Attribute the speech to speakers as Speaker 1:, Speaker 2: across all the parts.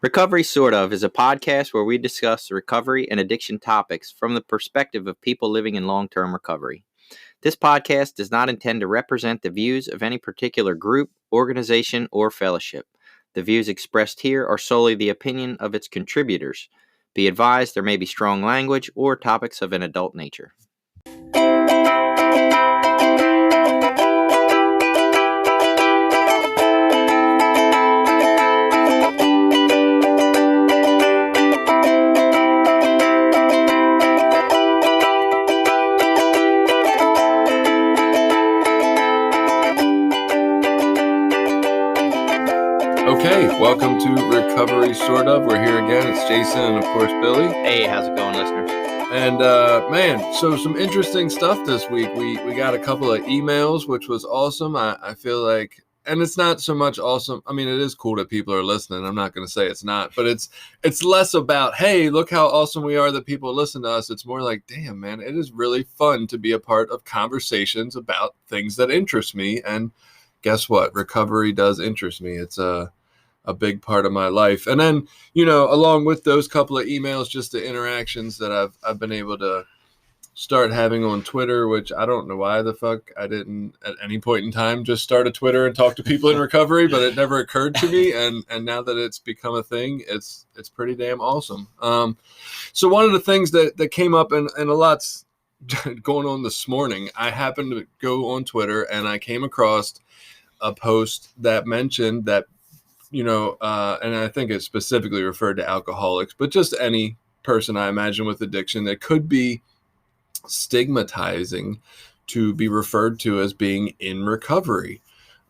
Speaker 1: Recovery Sort of is a podcast where we discuss recovery and addiction topics from the perspective of people living in long-term recovery. This podcast does not intend to represent the views of any particular group, organization, or fellowship. The views expressed here are solely the opinion of its contributors. Be advised there may be strong language or topics of an adult nature.
Speaker 2: Okay, welcome to Recovery Sort of. We're here again. It's Jason and, of course, Billy.
Speaker 1: Hey, how's it going, listeners?
Speaker 2: And, man, so some interesting stuff this week. We got a couple of emails, which was awesome. I feel like, and it's not so much awesome. I mean, it is cool that people are listening. I'm not going to say it's not, but it's less about, hey, look how awesome we are that people listen to us. It's more like, damn, man, it is really fun to be a part of conversations about things that interest me. And guess what? Recovery does interest me. It's a big part of my life. And then, you know, along with those couple of emails, just the interactions that I've been able to start having on Twitter, which I don't know why the fuck I didn't at any point in time just start a Twitter and talk to people in recovery, but it never occurred to me. And now that it's become a thing, it's pretty damn awesome. So one of the things that came up and a lot's going on this morning, I happened to go on Twitter and I came across a post that mentioned that, you know, and I think it specifically referred to alcoholics, but just any person I imagine with addiction, that could be stigmatizing to be referred to as being in recovery.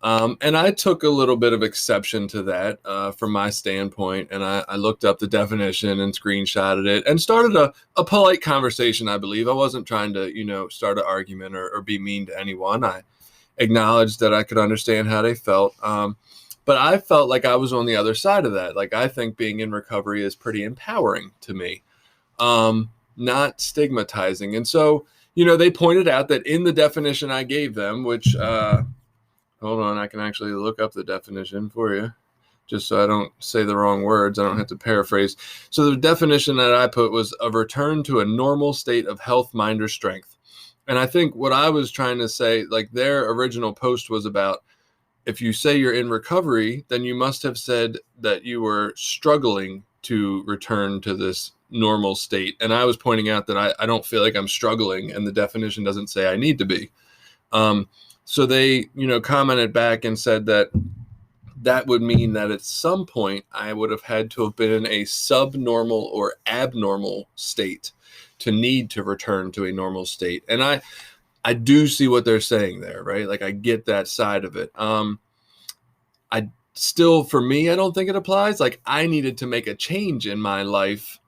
Speaker 2: And I took a little bit of exception to that from my standpoint. And I looked up the definition and screenshotted it and started a polite conversation, I believe. I wasn't trying to, you know, start an argument or be mean to anyone. I acknowledged that I could understand how they felt. But I felt like I was on the other side of that. Like, I think being in recovery is pretty empowering to me, not stigmatizing. And so, you know, they pointed out that in the definition I gave them, which, hold on, I can actually look up the definition for you, just so I don't say the wrong words. I don't have to paraphrase. So the definition that I put was a return to a normal state of health, mind, or strength. And I think what I was trying to say, like their original post was about, if you say you're in recovery, then you must have said that you were struggling to return to this normal state. And I was pointing out that I don't feel like I'm struggling, and the definition doesn't say I need to be. So they, you know, commented back and said that would mean that at some point I would have had to have been in a subnormal or abnormal state to need to return to a normal state. And I do see what they're saying there, right? Like, I get that side of it. I still, for me, I don't think it applies. Like, I needed to make a change in my life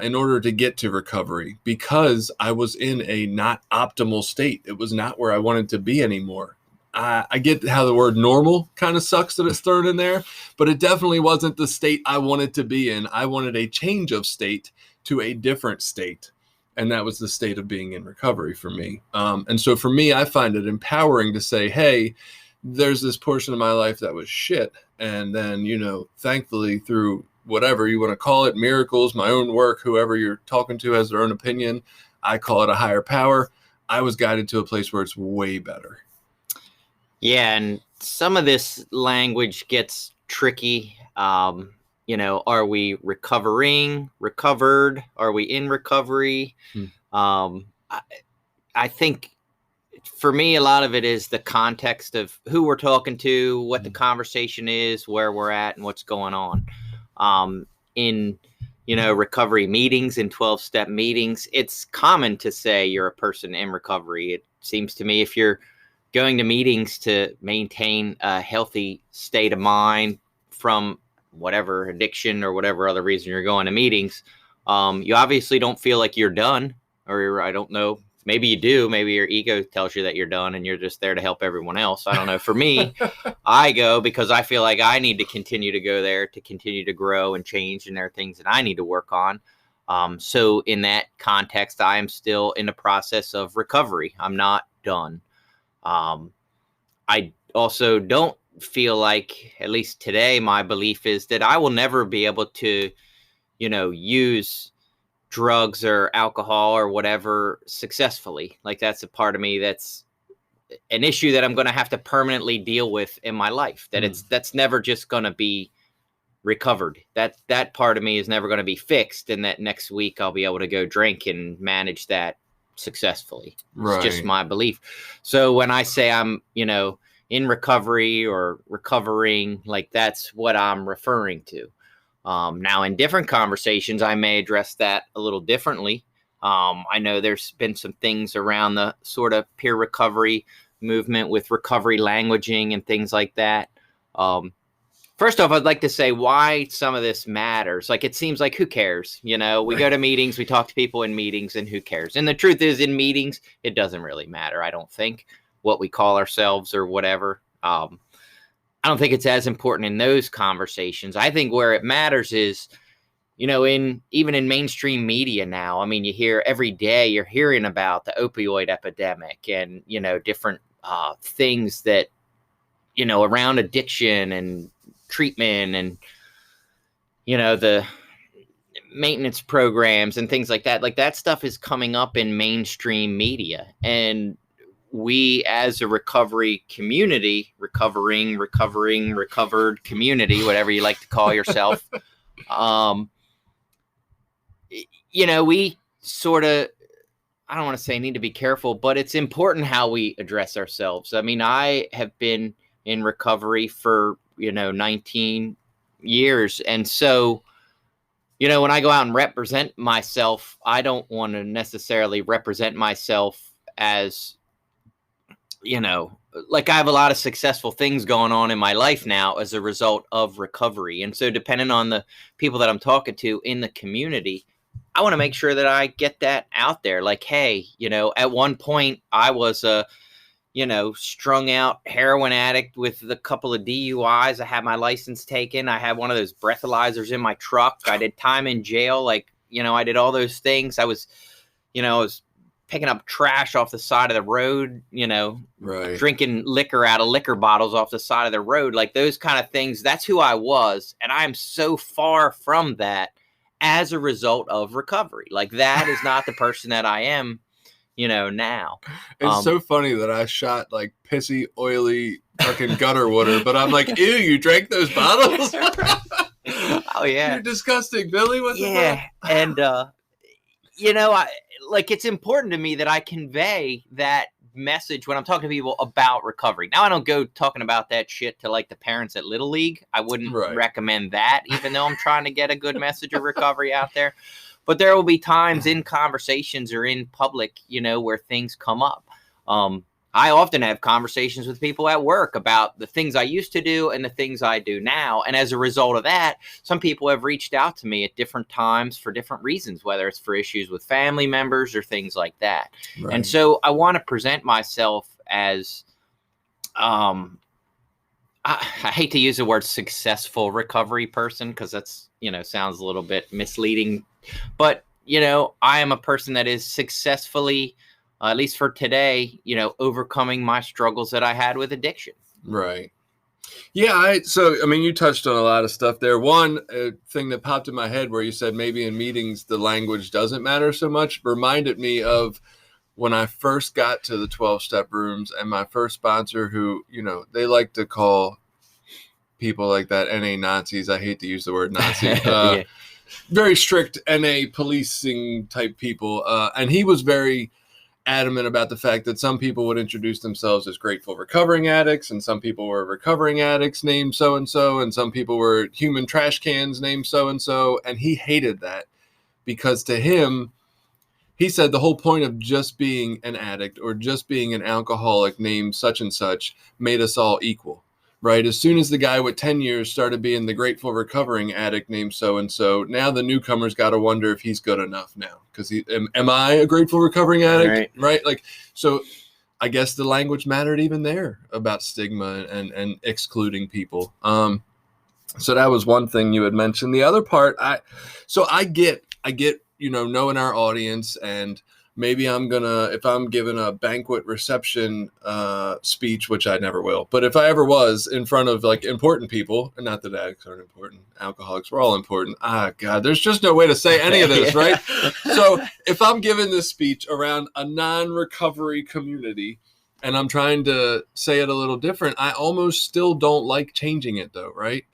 Speaker 2: in order to get to recovery, because I was in a not optimal state. It was not where I wanted to be anymore. I get how the word normal kind of sucks that it's thrown in there, but it definitely wasn't the state I wanted to be in. I wanted a change of state to a different state. And that was the state of being in recovery for me. And so for me, I find it empowering to say, hey, there's this portion of my life that was shit. And then, you know, thankfully, through whatever you want to call it, miracles, my own work, whoever you're talking to has their own opinion. I call it a higher power. I was guided to a place where it's way better.
Speaker 1: Yeah, and some of this language gets tricky. You know, are we recovering, recovered? Are we in recovery? I think for me, a lot of it is the context of who we're talking to, what the conversation is, where we're at, and what's going on. In, you know, recovery meetings, in 12-step meetings, it's common to say you're a person in recovery. It seems to me if you're going to meetings to maintain a healthy state of mind from whatever addiction or whatever other reason you're going to meetings, you obviously don't feel like you're done, or I don't know, maybe you do. Maybe your ego tells you that you're done and you're just there to help everyone else. I don't know. For me, I go because I feel like I need to continue to go there to continue to grow and change, and there are things that I need to work on. So in that context, I am still in the process of recovery. I'm not done. I also don't feel like, at least today, my belief is that I will never be able to, use drugs or alcohol or whatever successfully. Like, that's a part of me that's an issue that I'm going to have to permanently deal with in my life. That's never just going to be recovered. That part of me is never going to be fixed, and that next week I'll be able to go drink and manage that successfly. It's just my belief. So when I say I'm, in recovery or recovering, like, that's what I'm referring to. Now, in different conversations, I may address that a little differently. I know there's been some things around the sort of peer recovery movement with recovery languaging and things like that. First off, I'd like to say why some of this matters. Like, it seems like, who cares? We go to meetings, we talk to people in meetings, and who cares? And the truth is, in meetings, it doesn't really matter, I don't think, what we call ourselves or whatever. I don't think it's as important in those conversations. I think where it matters is, even in mainstream media now. I mean, you hear every day, you're hearing about the opioid epidemic and, different things that, around addiction and treatment and, the maintenance programs and things like that. Like, that stuff is coming up in mainstream media. And we, as a recovery community, recovered community, whatever you like to call yourself, we sort of, I don't want to say need to be careful, but it's important how we address ourselves. I mean, I have been in recovery for, 19 years. And so, when I go out and represent myself, I don't want to necessarily represent myself as, like, I have a lot of successful things going on in my life now as a result of recovery. And so, depending on the people that I'm talking to in the community, I want to make sure that I get that out there. Like, hey, at one point I was a, strung out heroin addict with a couple of DUIs. I had my license taken. I had one of those breathalyzers in my truck. I did time in jail. Like, I did all those things. I was picking up trash off the side of the road, drinking liquor out of liquor bottles off the side of the road. Like, those kind of things. That's who I was. And I'm so far from that as a result of recovery. Like, that is not the person that I am, now.
Speaker 2: It's so funny that I shot like pissy, oily fucking gutter water, but I'm like, ew, you drank those bottles?
Speaker 1: Oh yeah.
Speaker 2: You're disgusting, Billy. What's
Speaker 1: the and it's important to me that I convey that message when I'm talking to people about recovery. Now, I don't go talking about that shit to like the parents at Little League. I wouldn't recommend that, even though I'm trying to get a good message of recovery out there. But there will be times in conversations or in public, where things come up. I often have conversations with people at work about the things I used to do and the things I do now. And as a result of that, some people have reached out to me at different times for different reasons, whether it's for issues with family members or things like that. Right. And so I want to present myself as, I hate to use the word successful recovery person, because that's, sounds a little bit misleading. But, I am a person that is successfully, at least for today, overcoming my struggles that I had with addiction.
Speaker 2: Right. Yeah. You touched on a lot of stuff there. One thing that popped in my head where you said maybe in meetings the language doesn't matter so much reminded me of when I first got to the 12-step rooms and my first sponsor who, they like to call people like that NA Nazis. I hate to use the word Nazi. Yeah. Very strict NA policing type people. And he was very adamant about the fact that some people would introduce themselves as grateful recovering addicts, and some people were recovering addicts named so-and-so, and some people were human trash cans named so-and-so. And he hated that because to him, he said the whole point of just being an addict or just being an alcoholic named such and such made us all equal. Right. As soon as the guy with 10 years started being the grateful recovering addict named so-and-so, now the newcomer's got to wonder if he's good enough now. Because am I a grateful recovering addict? Right. Like, so I guess the language mattered even there about stigma and excluding people. So that was one thing you had mentioned. The other part, I get, knowing our audience and maybe if I'm giving a banquet reception speech, which I never will, but if I ever was in front of like important people, and not that addicts aren't important, alcoholics, we're all important. God, there's just no way to say any of this, right? So if I'm giving this speech around a non-recovery community and I'm trying to say it a little different, I almost still don't like changing it though, right?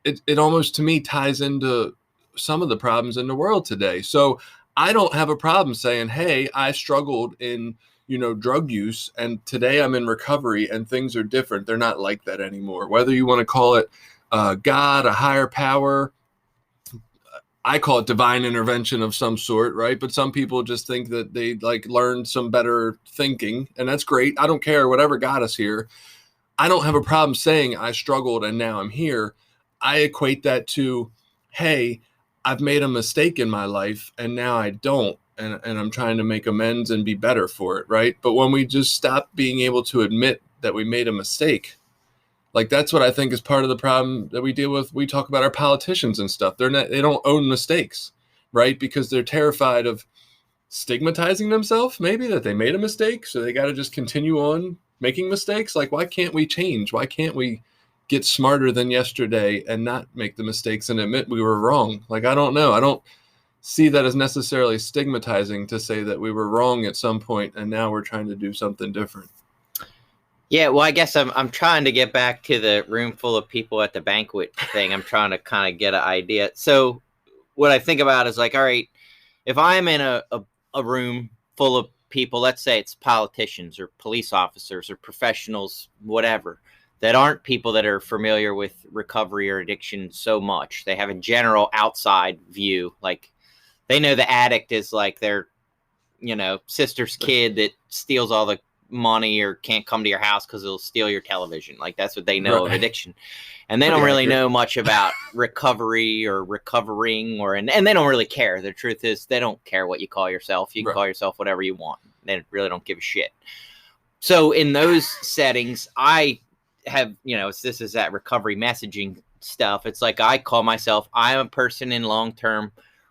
Speaker 2: It almost to me ties into some of the problems in the world today. So I don't have a problem saying, hey, I struggled in, drug use, and today I'm in recovery and things are different. They're not like that anymore. Whether you want to call it God, a higher power, I call it divine intervention of some sort, right? But some people just think that they like learned some better thinking, and that's great. I don't care, whatever got us here. I don't have a problem saying I struggled and now I'm here. I equate that to, hey, I've made a mistake in my life and now I don't. And I'm trying to make amends and be better for it, right? But when we just stop being able to admit that we made a mistake, like that's what I think is part of the problem that we deal with. We talk about our politicians and stuff. They don't own mistakes, right? Because they're terrified of stigmatizing themselves, maybe that they made a mistake. So they got to just continue on making mistakes. Like, why can't we change? Why can't we get smarter than yesterday and not make the mistakes and admit we were wrong? Like, I don't know. I don't see that as necessarily stigmatizing to say that we were wrong at some point and now we're trying to do something different.
Speaker 1: Yeah, well, I guess I'm trying to get back to the room full of people at the banquet thing. I'm trying to kind of get an idea. So what I think about is like, all right, if I'm in a room full of people, let's say it's politicians or police officers or professionals, whatever, that aren't people that are familiar with recovery or addiction so much. They have a general outside view. Like they know the addict is like their, sister's kid that steals all the money or can't come to your house because it'll steal your television. Like that's what they know of addiction. And they don't really know much about recovery or recovering and they don't really care. The truth is they don't care what you call yourself. You can call yourself whatever you want. They really don't give a shit. So in those settings, I have, this is that recovery messaging stuff. It's like I call myself, I'm a person in long-term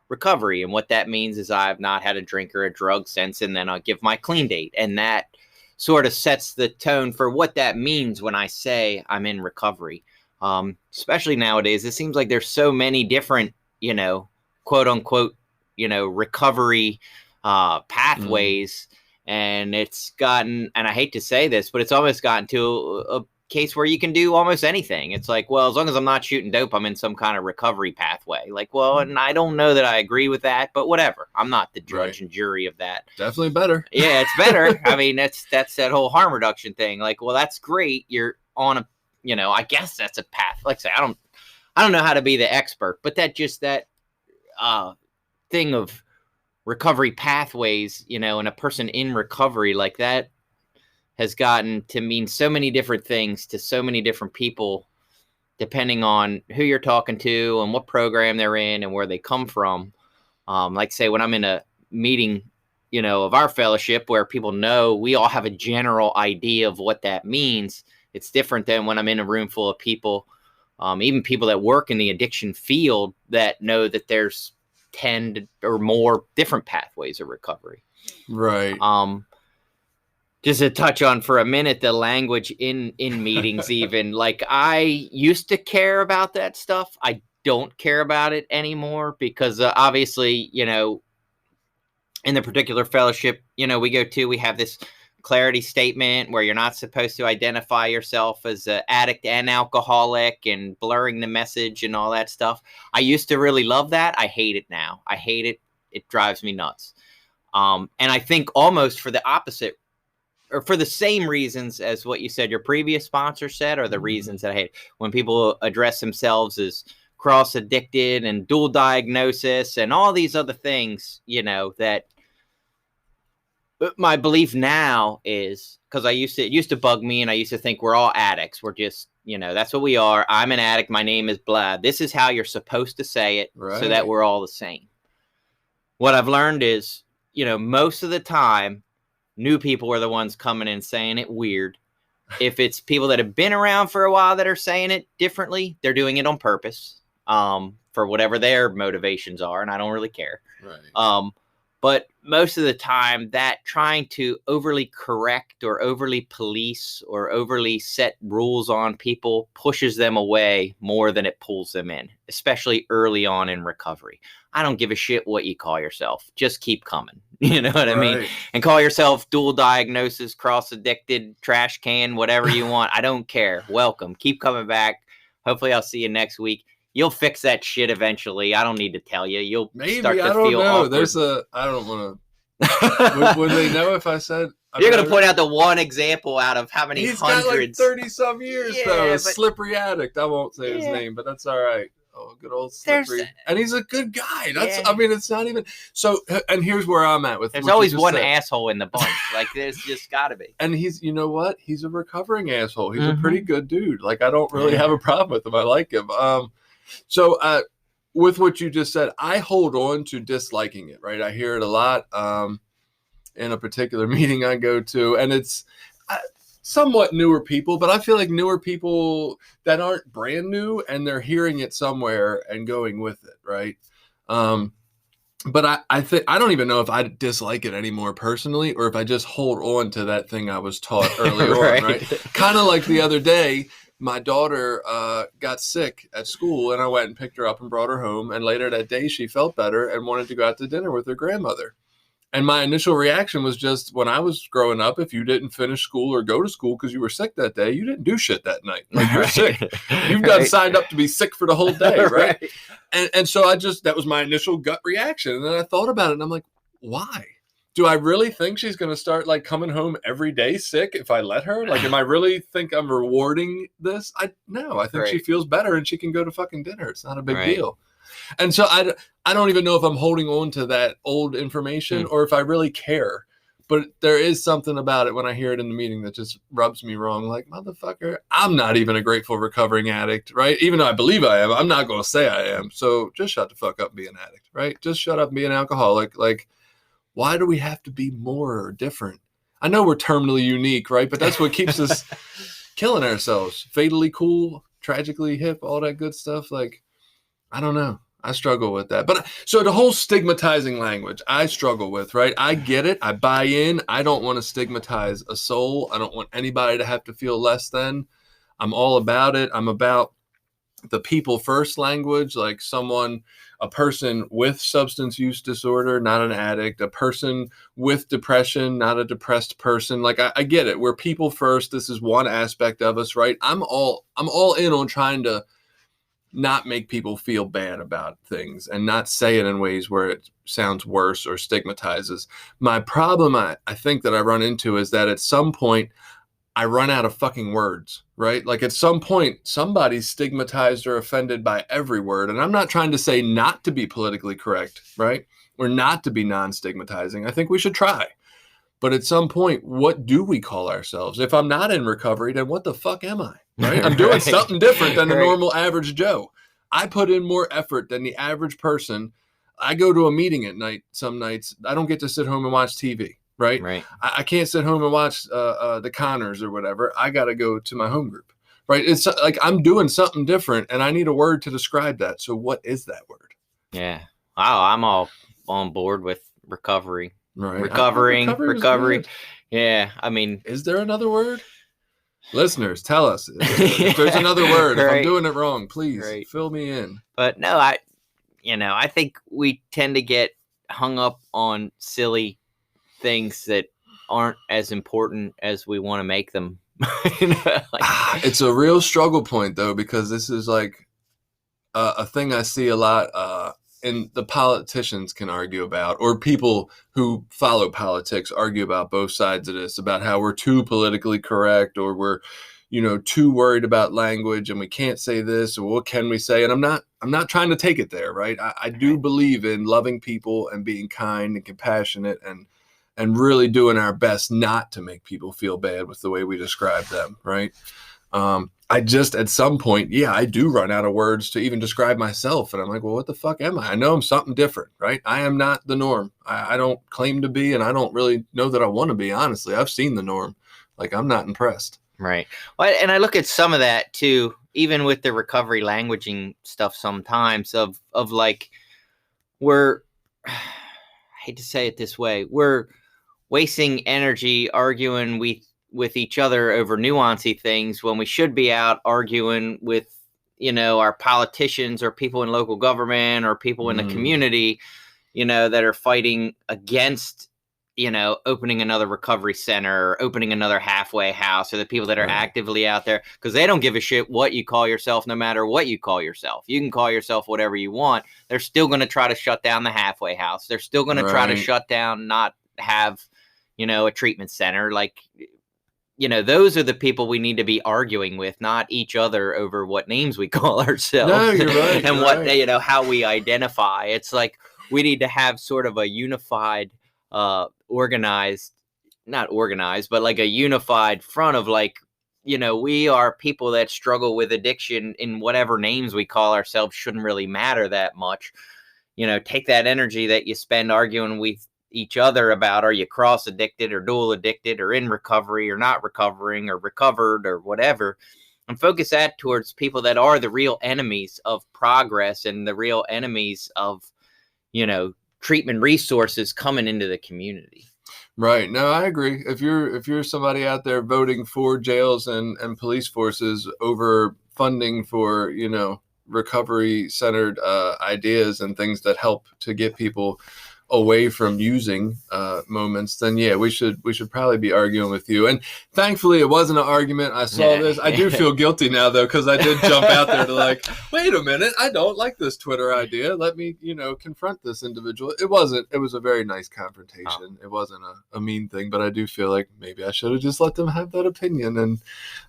Speaker 1: recovery. And what that means is I've not had a drink or a drug since, and then I'll give my clean date. And that sort of sets the tone for what that means when I say I'm in recovery. Especially nowadays, it seems like there's so many different, quote unquote, recovery pathways. And it's gotten, and I hate to say this, but it's almost gotten to a case where you can do almost anything. It's like, well, as long as I'm not shooting dope, I'm in some kind of recovery pathway. Like, well, and I don't know that I agree with that, but whatever. I'm not the judge and jury of that.
Speaker 2: Definitely better.
Speaker 1: Yeah, it's better. I mean, that's that whole harm reduction thing. Like, well, that's great. You're on a, I guess that's a path. Like I say, I don't know how to be the expert, but that thing of recovery pathways, and a person in recovery like that has gotten to mean so many different things to so many different people, depending on who you're talking to and what program they're in and where they come from. Like say when I'm in a meeting, of our fellowship where people know we all have a general idea of what that means. It's different than when I'm in a room full of people, even people that work in the addiction field that know that there's 10 or more different pathways of recovery.
Speaker 2: Right.
Speaker 1: Just to touch on for a minute, the language in meetings, even like I used to care about that stuff. I don't care about it anymore because obviously, in the particular fellowship, we go to, we have this clarity statement where you're not supposed to identify yourself as an addict and alcoholic and blurring the message and all that stuff. I used to really love that. I hate it now. I hate it. It drives me nuts. And I think almost for the opposite, or for the same reasons as what you said your previous sponsor said, are the reasons that I hate when people address themselves as cross addicted and dual diagnosis and all these other things, that my belief now is, because it used to bug me and I used to think we're all addicts. We're just, that's what we are. I'm an addict. My name is blah. This is how you're supposed to say it so that we're all the same. What I've learned is, most of the time, new people are the ones coming in saying it weird. If it's people that have been around for a while that are saying it differently, they're doing it on purpose, for whatever their motivations are, and I don't really care.
Speaker 2: Right.
Speaker 1: But most of the time, that trying to overly correct or overly police or overly set rules on people pushes them away more than it pulls them in, especially early on in recovery. I don't give a shit what you call yourself. Just keep coming. You know what I mean? And call yourself dual diagnosis, cross addicted, trash can, whatever you want. I don't care. Welcome. Keep coming back. Hopefully I'll see you next week. You'll fix that shit eventually. I don't need to tell you. You'll start to feel awkward.
Speaker 2: I don't want to. would they know if I said?
Speaker 1: You're going to point out the one example out of how many
Speaker 2: He's
Speaker 1: hundreds.
Speaker 2: Got like 30-some years, though. A slippery addict. I won't say his name, but that's all right. Oh, good old Slippery. And he's a good guy. I mean, it's not even... So, and here's where I'm at with...
Speaker 1: There's always one asshole in the bunch. Like, there's just got to be.
Speaker 2: And he's, you know what? He's a recovering asshole. He's a pretty good dude. Like, I don't really have a problem with him. I like him. So, with what you just said, I hold on to disliking it, right? I hear it a lot in a particular meeting I go to, and it's somewhat newer people, but I feel like newer people that aren't brand new and they're hearing it somewhere and going with it, right? But I think I don't even know if I dislike it anymore personally, or if I just hold on to that thing I was taught early on, right? Kind of like the other day, my daughter got sick at school, and I went and picked her up and brought her home. And later that day, she felt better and wanted to go out to dinner with her grandmother. And my initial reaction was just, when I was growing up, if you didn't finish school or go to school because you were sick that day, you didn't do shit that night. Like, you're sick. You've got signed up to be sick for the whole day, right? And so that was my initial gut reaction. And then I thought about it, and I'm like, why? Do I really think she's going to start like coming home every day sick if I let her? Like, am I really think I'm rewarding this? No, I think she feels better and she can go to fucking dinner. It's not a big deal. And so I don't even know if I'm holding on to that old information or if I really care. But there is something about it when I hear it in the meeting that just rubs me wrong. Like, motherfucker, I'm not even a grateful recovering addict, right? Even though I believe I am, I'm not going to say I am. So just shut the fuck up and be an addict, right? Just shut up and be an alcoholic. Like, why do we have to be more or different? I know we're terminally unique, right? But that's what keeps us killing ourselves. Fatally cool, tragically hip, all that good stuff. Like, I don't know. I struggle with that. But so the whole stigmatizing language, I struggle with, right? I get it. I buy in. I don't want to stigmatize a soul. I don't want anybody to have to feel less than. I'm all about it. I'm about the people first language, like a person with substance use disorder, not an addict, a person with depression, not a depressed person. Like, I get it. We're people first. This is one aspect of us, right? I'm all in on trying to not make people feel bad about things and not say it in ways where it sounds worse or stigmatizes. My problem, I think that I run into is that at some point I run out of fucking words, right? Like, at some point somebody's stigmatized or offended by every word. And I'm not trying to say not to be politically correct, right? Or not to be non-stigmatizing. I think we should try. But at some point, what do we call ourselves? If I'm not in recovery, then what the fuck am I? Right? I'm doing something different than the normal average Joe. I put in more effort than the average person. I go to a meeting at night. Some nights I don't get to sit home and watch TV. Right. I can't sit home and watch the Connors or whatever. I got to go to my home group. Right. It's like I'm doing something different, and I need a word to describe that. So what is that word?
Speaker 1: Yeah. Wow. I'm all on board with recovery.
Speaker 2: Right.
Speaker 1: Recovery. Yeah. I mean,
Speaker 2: is there another word? Listeners, tell us if there's another word. If I'm doing it wrong, please fill me in.
Speaker 1: But no, I think we tend to get hung up on silly things that aren't as important as we want to make them.
Speaker 2: It's a real struggle point, though, because this is like a thing I see a lot. And the politicians can argue about, or people who follow politics argue about both sides of this, about how we're too politically correct, or we're, too worried about language and we can't say this, or what can we say? And I'm not trying to take it there, right? I do believe in loving people and being kind and compassionate and really doing our best not to make people feel bad with the way we describe them, right? I just, at some point, I do run out of words to even describe myself. And I'm like, well, what the fuck am I? I know I'm something different, right? I am not the norm. I don't claim to be, and I don't really know that I want to be, honestly. I've seen the norm. Like, I'm not impressed.
Speaker 1: Right. Well, and I look at some of that, too, even with the recovery languaging stuff sometimes of like, hate to say it this way, we're wasting energy arguing with each other over nuancy things when we should be out arguing with, our politicians or people in local government or people in the community, that are fighting against, opening another recovery center or opening another halfway house, or the people that are actively out there, because they don't give a shit what you call yourself, no matter what you call yourself. You can call yourself whatever you want. They're still going to try to shut down the halfway house. They're still going to try to shut down, not have, a treatment center. Like, those are the people we need to be arguing with, not each other over what names we call ourselves.
Speaker 2: No, you're right.
Speaker 1: And what they, how we identify. It's like we need to have sort of a unified, organized, not organized, but like a unified front of like, we are people that struggle with addiction, in whatever names we call ourselves shouldn't really matter that much. Take that energy that you spend arguing with each other about, are you cross addicted or dual addicted or in recovery or not recovering or recovered or whatever, and focus that towards people that are the real enemies of progress and the real enemies of, treatment resources coming into the community.
Speaker 2: Right. No, I agree. If you're somebody out there voting for jails and police forces over funding for, recovery centered ideas and things that help to get people away from using moments, then yeah, we should probably be arguing with you. And thankfully it wasn't an argument. I saw this. I do feel guilty now though, because I did jump out there to like, wait a minute, I don't like this Twitter idea. Let me, confront this individual. It was a very nice confrontation. It wasn't a mean thing, but I do feel like maybe I should have just let them have that opinion, and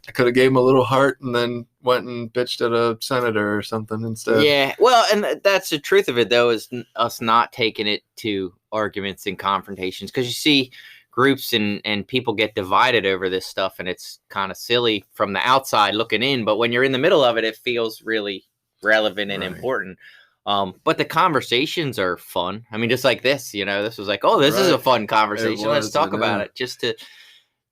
Speaker 2: I could have gave them a little heart and then went and bitched at a senator or something instead.
Speaker 1: Yeah, well, and that's the truth of it, though, is us not taking it to arguments and confrontations, because you see groups and people get divided over this stuff, and it's kind of silly from the outside looking in, but when you're in the middle of it, it feels really relevant and important. But the conversations are fun. I mean, just like this, this was like, oh, this is a fun conversation. Let's talk about it, just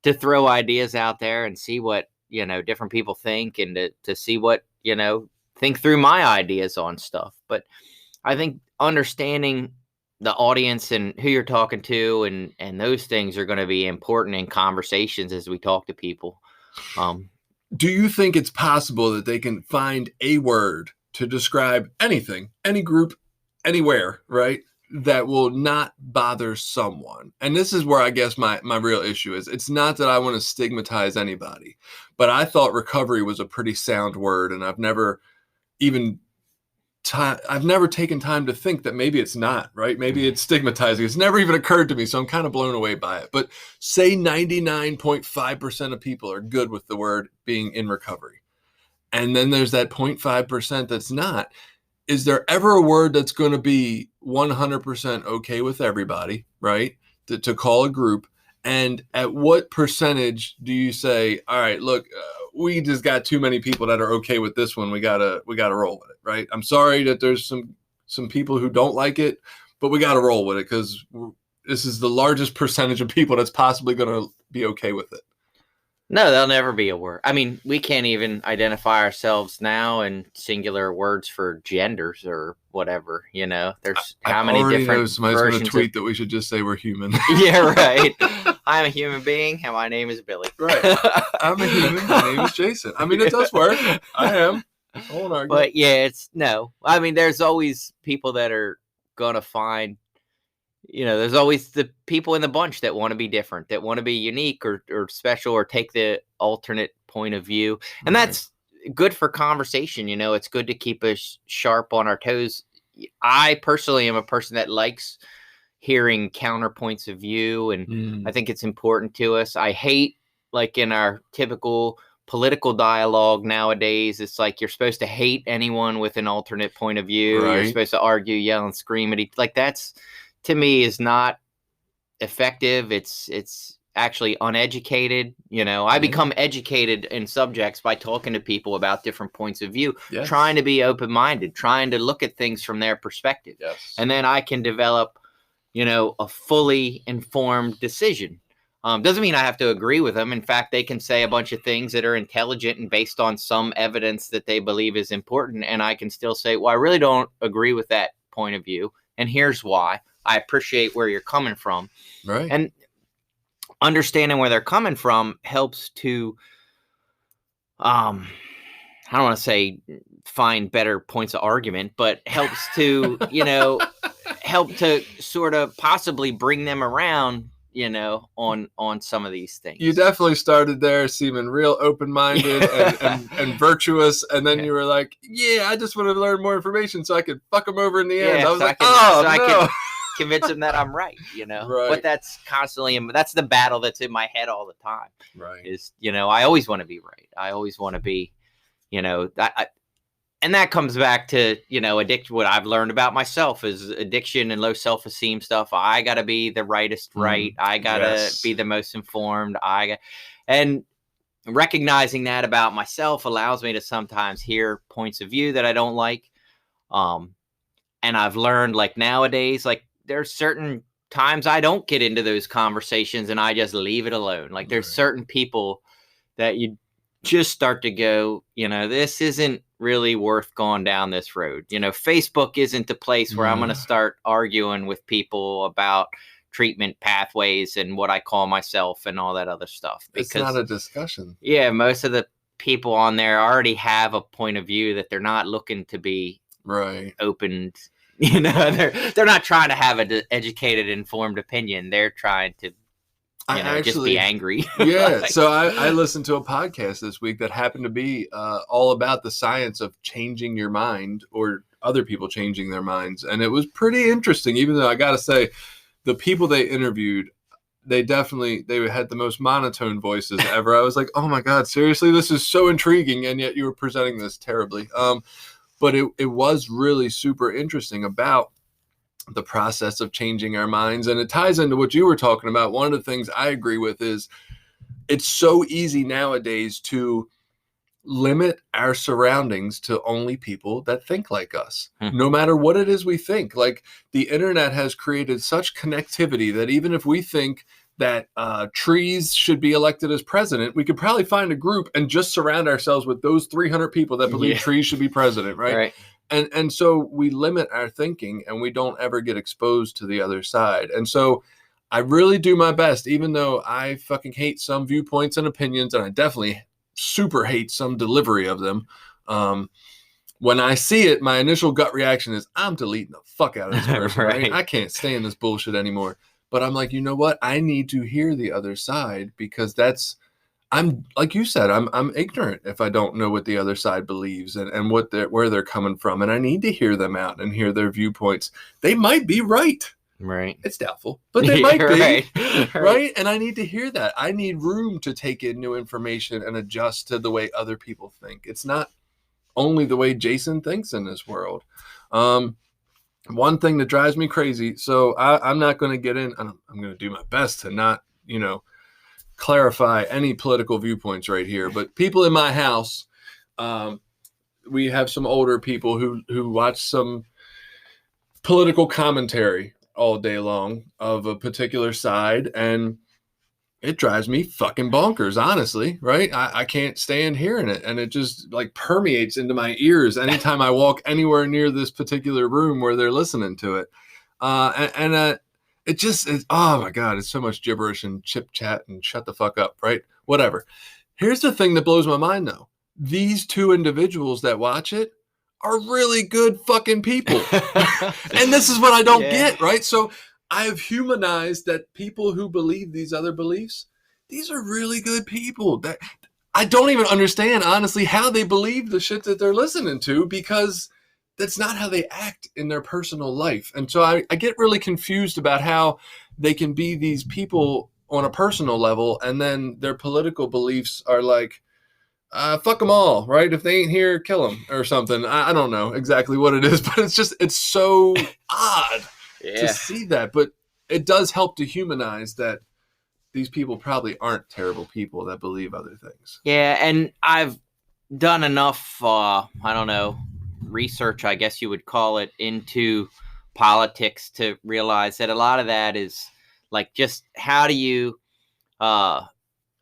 Speaker 1: to throw ideas out there and see what different people think, and to see what, think through my ideas on stuff. But I think understanding the audience and who you're talking to and those things are going to be important in conversations as we talk to people.
Speaker 2: Do you think it's possible that they can find a word to describe anything, any group, anywhere, right, that will not bother someone? And this is where I guess my real issue is. It's not that I want to stigmatize anybody, but I thought recovery was a pretty sound word, and I've never taken time to think that maybe it's not, right? Maybe it's stigmatizing. It's never even occurred to me, so I'm kind of blown away by it. But say 99.5% of people are good with the word being in recovery, and then there's that 0.5% that's not. Is there ever a word that's going to be 100% okay with everybody, right? To call a group? And at what percentage do you say, all right, look, we just got too many people that are okay with this one. We gotta roll with it, right? I'm sorry that there's some people who don't like it, but we gotta roll with it because this is the largest percentage of people that's possibly going to be okay with it.
Speaker 1: No, there'll never be a word. I mean, we can't even identify ourselves now in singular words for genders or whatever, There's how many different
Speaker 2: somebody's going to tweet that we should just say we're human.
Speaker 1: Yeah, right. I'm a human being and my name is Billy.
Speaker 2: Right. I'm a human. My name is Jason. I mean, it does work. I am. I won't argue.
Speaker 1: But yeah, I mean, there's always people that are going to find, there's always the people in the bunch that want to be different, that want to be unique or special or take the alternate point of view. And that's good for conversation. It's good to keep us sharp on our toes. I personally am a person that likes hearing counterpoints of view. And I think it's important to us. I hate, like in our typical political dialogue nowadays, it's like you're supposed to hate anyone with an alternate point of view. Right. You're supposed to argue, yell, and scream at each. Like that's, to me, is not effective. It's actually uneducated. I become educated in subjects by talking to people about different points of view, trying to be open-minded, trying to look at things from their perspective. Yes. And then I can develop, a fully informed decision. Doesn't mean I have to agree with them. In fact, they can say a bunch of things that are intelligent and based on some evidence that they believe is important. And I can still say, well, I really don't agree with that point of view. And here's why. I appreciate where you're coming from.
Speaker 2: Right.
Speaker 1: And understanding where they're coming from helps to, I don't want to say find better points of argument, but helps to, help to sort of possibly bring them around, on some of these things.
Speaker 2: You definitely started there seeming real open-minded and virtuous, and then you were like, yeah, I just want to learn more information so I could fuck them over in the end. I was
Speaker 1: I can convince them that I'm right,
Speaker 2: Right.
Speaker 1: But that's constantly, that's the battle that's in my head all the time.
Speaker 2: Right.
Speaker 1: Is, I always want to be right. I always want to be, and that comes back to, addiction. What I've learned about myself is addiction and low self-esteem stuff. I got to be the rightest right. I got to be the most informed. And recognizing that about myself allows me to sometimes hear points of view that I don't like. And I've learned, like, nowadays, like, there's certain times I don't get into those conversations and I just leave it alone. Like, there's certain people that you just start to go, this isn't really worth going down this road. Facebook isn't the place where I'm going to start arguing with people about treatment pathways and what I call myself and all that other stuff. Because
Speaker 2: it's not a discussion.
Speaker 1: Yeah, most of the people on there already have a point of view that they're not looking to be opened. They're not trying to have an educated, informed opinion. They're trying to just be angry.
Speaker 2: Yeah. So I listened to a podcast this week that happened to be all about the science of changing your mind or other people changing their minds. And it was pretty interesting, even though I got to say, the people they interviewed, they had the most monotone voices ever. I was like, oh my God, seriously, this is so intriguing. And yet you were presenting this terribly. But it was really super interesting about the process of changing our minds. And it ties into what you were talking about. One of the things I agree with is it's so easy nowadays to limit our surroundings to only people that think like us, no matter what it is we think. Like, the internet has created such connectivity that even if we think that trees should be elected as president, we could probably find a group and just surround ourselves with those 300 people that believe trees should be president, right? And so we limit our thinking and we don't ever get exposed to the other side. And so I really do my best, even though I fucking hate some viewpoints and opinions, and I definitely super hate some delivery of them. When I see it, my initial gut reaction is, I'm deleting the fuck out of this person. Right? I can't stand this bullshit anymore. But I'm like, you know what? I need to hear the other side, because I'm like you said, I'm ignorant if I don't know what the other side believes and where they're coming from. And I need to hear them out and hear their viewpoints. They might be right.
Speaker 1: Right.
Speaker 2: It's doubtful, but they might be. Right. And I need to hear that. I need room to take in new information and adjust to the way other people think. It's not only the way Jason thinks in this world. One thing that drives me crazy. So I'm not going to get in. I'm going to do my best to not, clarify any political viewpoints right here. But people in my house, we have some older people who watch some political commentary all day long of a particular side, and it drives me fucking bonkers, honestly, right? I can't stand hearing it, and it just like permeates into my ears anytime I walk anywhere near this particular room where they're listening to it. It just is, oh my God, it's so much gibberish and chip chat and shut the fuck up, right? Whatever. Here's the thing that blows my mind, though. These two individuals that watch it are really good fucking people. And this is what I don't get, right? So I have humanized that people who believe these other beliefs, these are really good people. That I don't even understand, honestly, how they believe the shit that they're listening to, because that's not how they act in their personal life. And so I get really confused about how they can be these people on a personal level, and then their political beliefs are like, fuck them all, right? If they ain't here, kill them or something. I don't know exactly what it is, but it's so odd to see that. But it does help to humanize that these people probably aren't terrible people that believe other things.
Speaker 1: Yeah, and I've done enough, research, I guess you would call it, into politics to realize that a lot of that is like, just how do you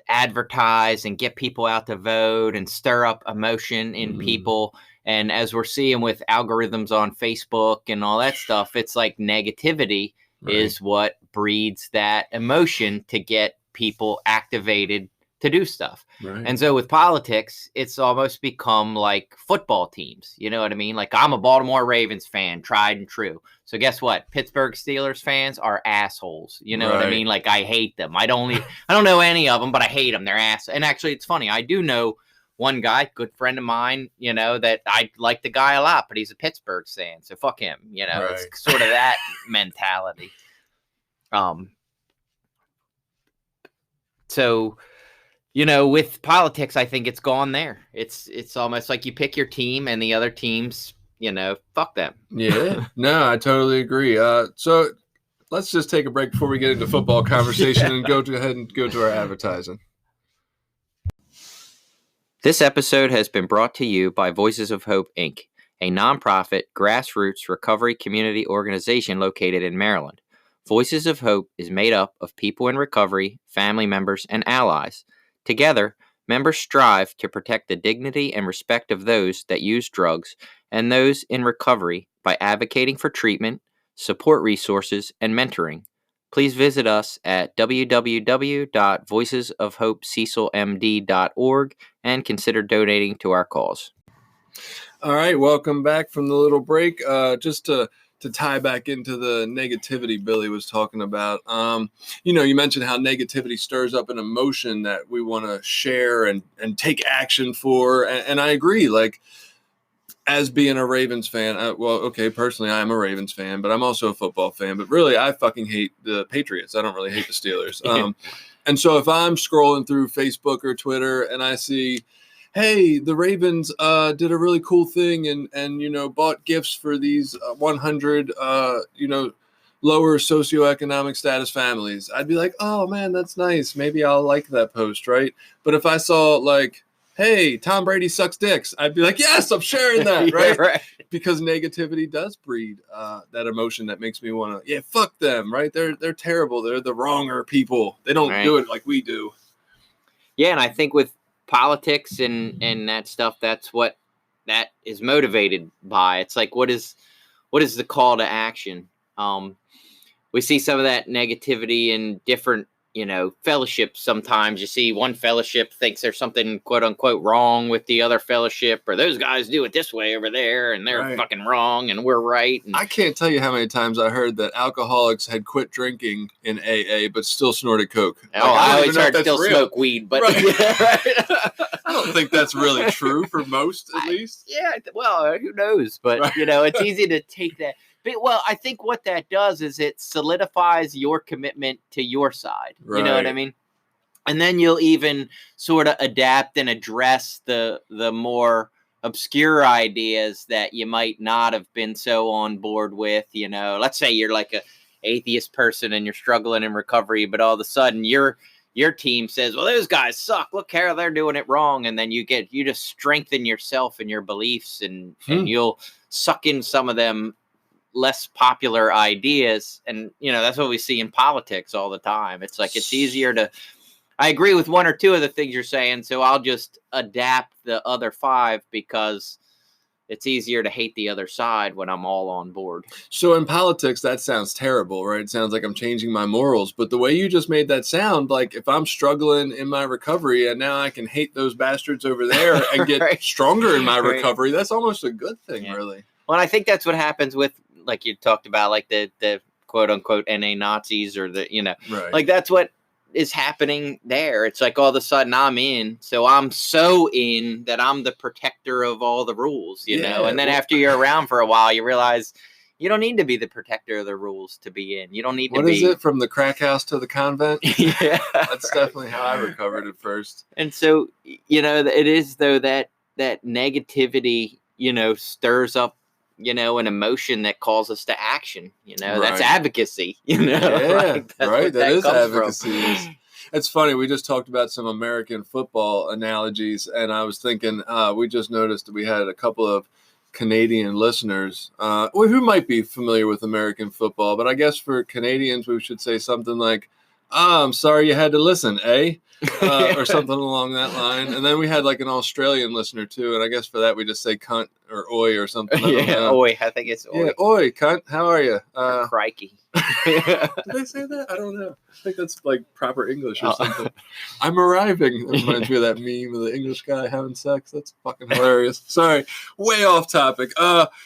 Speaker 1: advertise and get people out to vote and stir up emotion in people. And as we're seeing with algorithms on Facebook and all that stuff, it's like negativity is what breeds that emotion to get people activated to do stuff.
Speaker 2: Right.
Speaker 1: And so with politics, it's almost become like football teams. You know what I mean? Like, I'm a Baltimore Ravens fan, tried and true. So guess what? Pittsburgh Steelers fans are assholes. You know what I mean? Like, I hate them. I don't know any of them, but I hate them. They're ass. And actually, it's funny. I do know one guy, good friend of mine, you know, that I like the guy a lot, but he's a Pittsburgh fan, so fuck him. You know, It's sort of that mentality. So, you know, with politics, I think it's gone there. It's almost like you pick your team and the other teams, you know, fuck them.
Speaker 2: Yeah, no, I totally agree. So let's just take a break before we get into football conversation and go ahead and go to our advertising.
Speaker 1: This episode has been brought to you by Voices of Hope, Inc., a nonprofit, grassroots recovery community organization located in Maryland. Voices of Hope is made up of people in recovery, family members, and allies. Together, members strive to protect the dignity and respect of those that use drugs and those in recovery by advocating for treatment, support resources, and mentoring. Please visit us at www.voicesofhopececilmd.org and consider donating to our cause.
Speaker 2: All right, welcome back from the little break. Just to tie back into the negativity Billy was talking about, you know, you mentioned how negativity stirs up an emotion that we want to share and take action for. And I agree, like, as being a Ravens fan, personally, I'm a Ravens fan, but I'm also a football fan. But really, I fucking hate the Patriots. I don't really hate the Steelers. And so if I'm scrolling through Facebook or Twitter and I see, hey, the Ravens did a really cool thing and you know, bought gifts for these 100 you know, lower socioeconomic status families, I'd be like, oh man, that's nice. Maybe I'll like that post, right? But if I saw like, hey, Tom Brady sucks dicks, I'd be like, yes, I'm sharing that, right?
Speaker 1: Right.
Speaker 2: Because negativity does breed that emotion that makes me want to, fuck them, right? They're terrible. They're the wronger people. They don't do it like we do.
Speaker 1: Yeah, and I think with politics and that stuff, that's what that is motivated by. It's like, what is the call to action? We see some of that negativity in different, you know, fellowships. Sometimes you see one fellowship thinks there's something quote unquote wrong with the other fellowship, or those guys do it this way over there and they're fucking wrong and we're right. And I
Speaker 2: can't tell you how many times I heard that alcoholics had quit drinking in AA but still snorted coke.
Speaker 1: Like, I always heard still smoke weed, but
Speaker 2: I don't think that's really true for most, at least.
Speaker 1: Yeah, well, who knows? But you know, it's easy to take that. But, well, I think what that does is it solidifies your commitment to your side. You know what I mean? And then you'll even sort of adapt and address the more obscure ideas that you might not have been so on board with. You know, let's say you're like a atheist person and you're struggling in recovery, but all of a sudden your team says, well, those guys suck. Look how they're doing it wrong. And then you just strengthen yourself and your beliefs and you'll suck in some of them less popular ideas. And, you know, that's what we see in politics all the time. It's like, it's easier to, I agree with one or two of the things you're saying, so I'll just adapt the other five because it's easier to hate the other side when I'm all on board.
Speaker 2: So in politics, that sounds terrible, right? It sounds like I'm changing my morals. But the way you just made that sound, like if I'm struggling in my recovery and now I can hate those bastards over there and get stronger in my recovery, that's almost a good thing, really.
Speaker 1: Well, I think that's what happens with, like you talked about, like the quote unquote NA Nazis or the, you know, like that's what is happening there. It's like all of a sudden I'm in, so I'm so in that I'm the protector of all the rules, you know. And then after you're around for a while, you realize you don't need to be the protector of the rules to be in. You don't need to be.
Speaker 2: What is it, from the crack house to the convent? Yeah, that's definitely how I recovered at first.
Speaker 1: And so, you know, it is though that negativity, you know, stirs up, you know, an emotion that calls us to action. You know, that's advocacy. You know,
Speaker 2: that is advocacy. It's funny. We just talked about some American football analogies, and I was thinking, we just noticed that we had a couple of Canadian listeners who might be familiar with American football, but I guess for Canadians, we should say something like, I'm sorry you had to listen, eh? Or something along that line. And then we had like an Australian listener too, and I guess for that we just say cunt or oi or something. I don't know.
Speaker 1: Oi. I think it's oi.
Speaker 2: Yeah, oi, cunt. How are you?
Speaker 1: Or crikey.
Speaker 2: Did they say that? I don't know. I think that's like proper English or something. I'm arriving. That reminds me of that meme of the English guy having sex. That's fucking hilarious. Sorry, way off topic.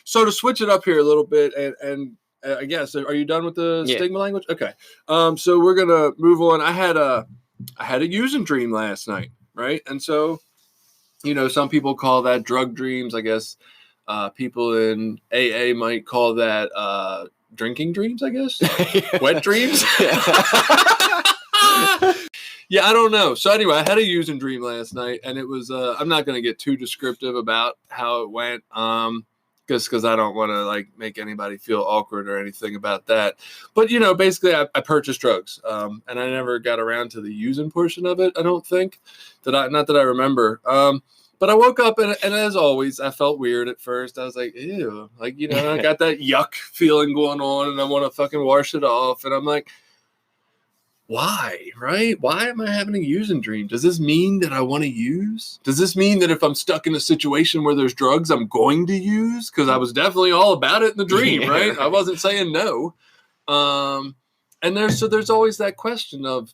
Speaker 2: So to switch it up here a little bit, and I guess, are you done with the stigma language? Okay. So we're gonna move on. I had a using dream last night, right? And so, some people call that drug dreams. I guess people in AA might call that drinking dreams, I guess. Wet dreams. Yeah, I don't know. So anyway, I had a using dream last night, and it was I'm not going to get too descriptive about how it went, because I don't want to like make anybody feel awkward or anything about that. But basically I purchased drugs, and I never got around to the using portion of it. I don't think not that I remember. But I woke up and as always, I felt weird at first. I was like, ew, like, I got that yuck feeling going on and I want to fucking wash it off. And I'm like, why, right? Why am I having a using dream? Does this mean that I want to use? Does this mean that if I'm stuck in a situation where there's drugs, I'm going to use? Because I was definitely all about it in the dream, right? I wasn't saying no. And there's always that question of,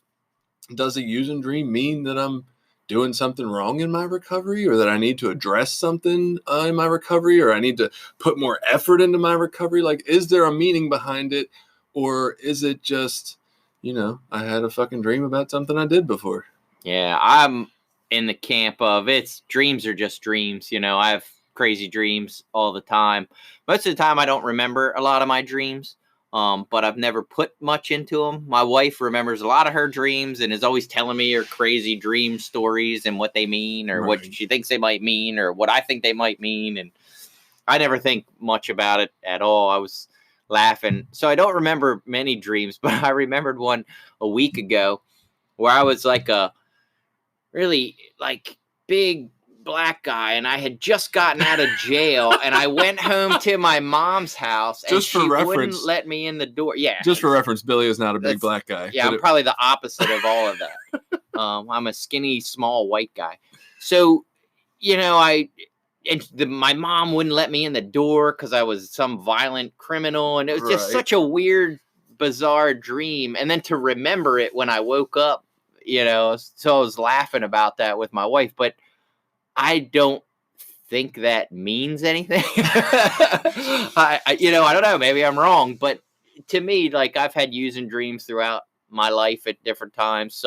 Speaker 2: does a using dream mean that I'm doing something wrong in my recovery, or that I need to address something in my recovery, or I need to put more effort into my recovery? Like, is there a meaning behind it, or is it just, I had a fucking dream about something I did before?
Speaker 1: Yeah, I'm in the camp of dreams are just dreams. I have crazy dreams all the time. Most of the time I don't remember a lot of my dreams. But I've never put much into them. My wife remembers a lot of her dreams and is always telling me her crazy dream stories and what they mean, or what she thinks they might mean, or what I think they might mean. And I never think much about it at all. I was laughing. So I don't remember many dreams, but I remembered one a week ago where I was like a really like big black guy, and I had just gotten out of jail, and I went home to my mom's house, and she wouldn't let me in the door. Yeah.
Speaker 2: Just for reference, Billy is not a big black guy.
Speaker 1: Yeah, I'm probably the opposite of all of that. I'm a skinny, small white guy. So, my mom wouldn't let me in the door because I was some violent criminal, and it was just such a weird, bizarre dream. And then to remember it when I woke up, so I was laughing about that with my wife, but I don't think that means anything. I don't know. Maybe I'm wrong, but to me, like, I've had using dreams throughout my life at different times.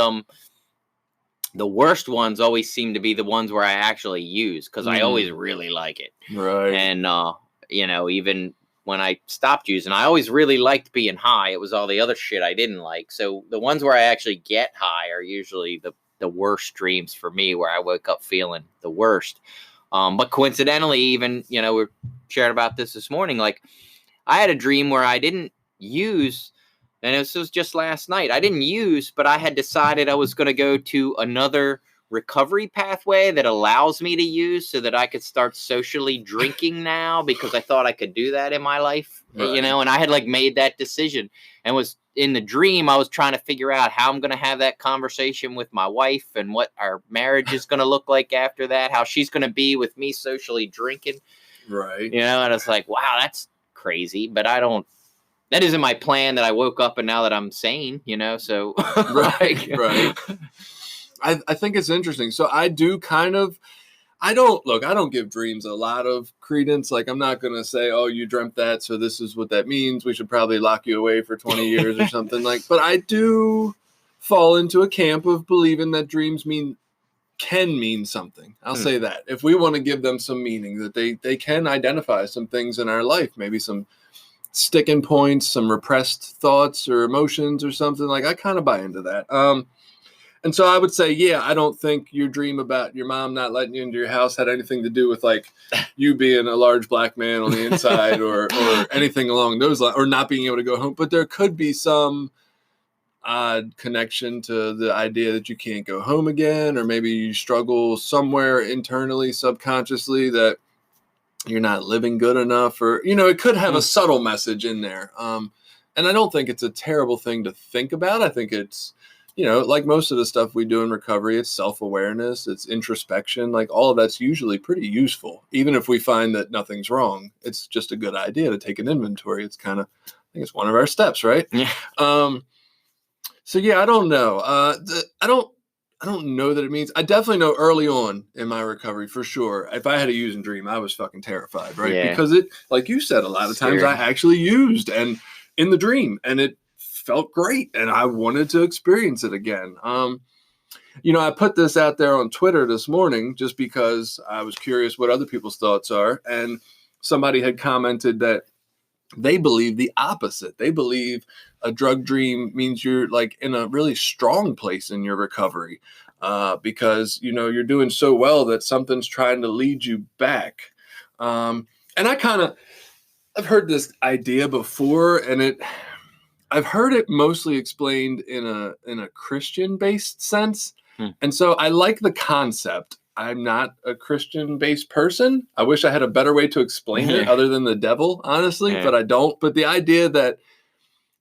Speaker 1: The worst ones always seem to be the ones where I actually use, because I always really like it.
Speaker 2: Right.
Speaker 1: And, even when I stopped using, I always really liked being high. It was all the other shit I didn't like. So the ones where I actually get high are usually the worst dreams for me, where I woke up feeling the worst. But coincidentally, even, we shared about this morning, like, I had a dream where I didn't use, and this was just last night. I didn't use, but I had decided I was going to go to another recovery pathway that allows me to use, so that I could start socially drinking now, because I thought I could do that in my life, and I had like made that decision, and was in the dream, I was trying to figure out how I'm going to have that conversation with my wife, and what our marriage is going to look like after that, how she's going to be with me socially drinking.
Speaker 2: Right.
Speaker 1: And it's like, wow, that's crazy, but that isn't my plan that I woke up and now that I'm sane, so.
Speaker 2: Right. I think it's interesting. So I do I don't give dreams a lot of credence. Like, I'm not going to say, oh, you dreamt that, so this is what that means. We should probably lock you away for 20 years or something. But I do fall into a camp of believing that dreams can mean something. I'll say that. If we want to give them some meaning, that they can identify some things in our life, maybe some sticking points, some repressed thoughts or emotions or something. Like, I kind of buy into that. And so I would say, yeah, I don't think your dream about your mom not letting you into your house had anything to do with like you being a large black man on the inside or anything along those lines, or not being able to go home. But there could be some odd connection to the idea that you can't go home again, or maybe you struggle somewhere internally, subconsciously, that you're not living good enough, or, it could have a subtle message in there. And I don't think it's a terrible thing to think about. I think it's like most of the stuff we do in recovery, it's self-awareness, it's introspection, like all of that's usually pretty useful. Even if we find that nothing's wrong, it's just a good idea to take an inventory. It's kind of, I think it's one of our steps, right?
Speaker 1: Yeah.
Speaker 2: So yeah, I don't know. I don't know that it means. I definitely know early on in my recovery, for sure, if I had a use and dream, I was fucking terrified, right?
Speaker 1: Yeah.
Speaker 2: Because it, like you said, a lot of times I actually used and in the dream, and it felt great, and I wanted to experience it again. I put this out there on Twitter this morning just because I was curious what other people's thoughts are, and somebody had commented that they believe the opposite. They believe a drug dream means you're like in a really strong place in your recovery, because you're doing so well that something's trying to lead you back. And I've heard this idea before, and I've heard it mostly explained in a Christian-based sense. And so I like the concept. I'm not a Christian-based person. I wish I had a better way to explain it other than the devil, honestly, but I don't. But the idea that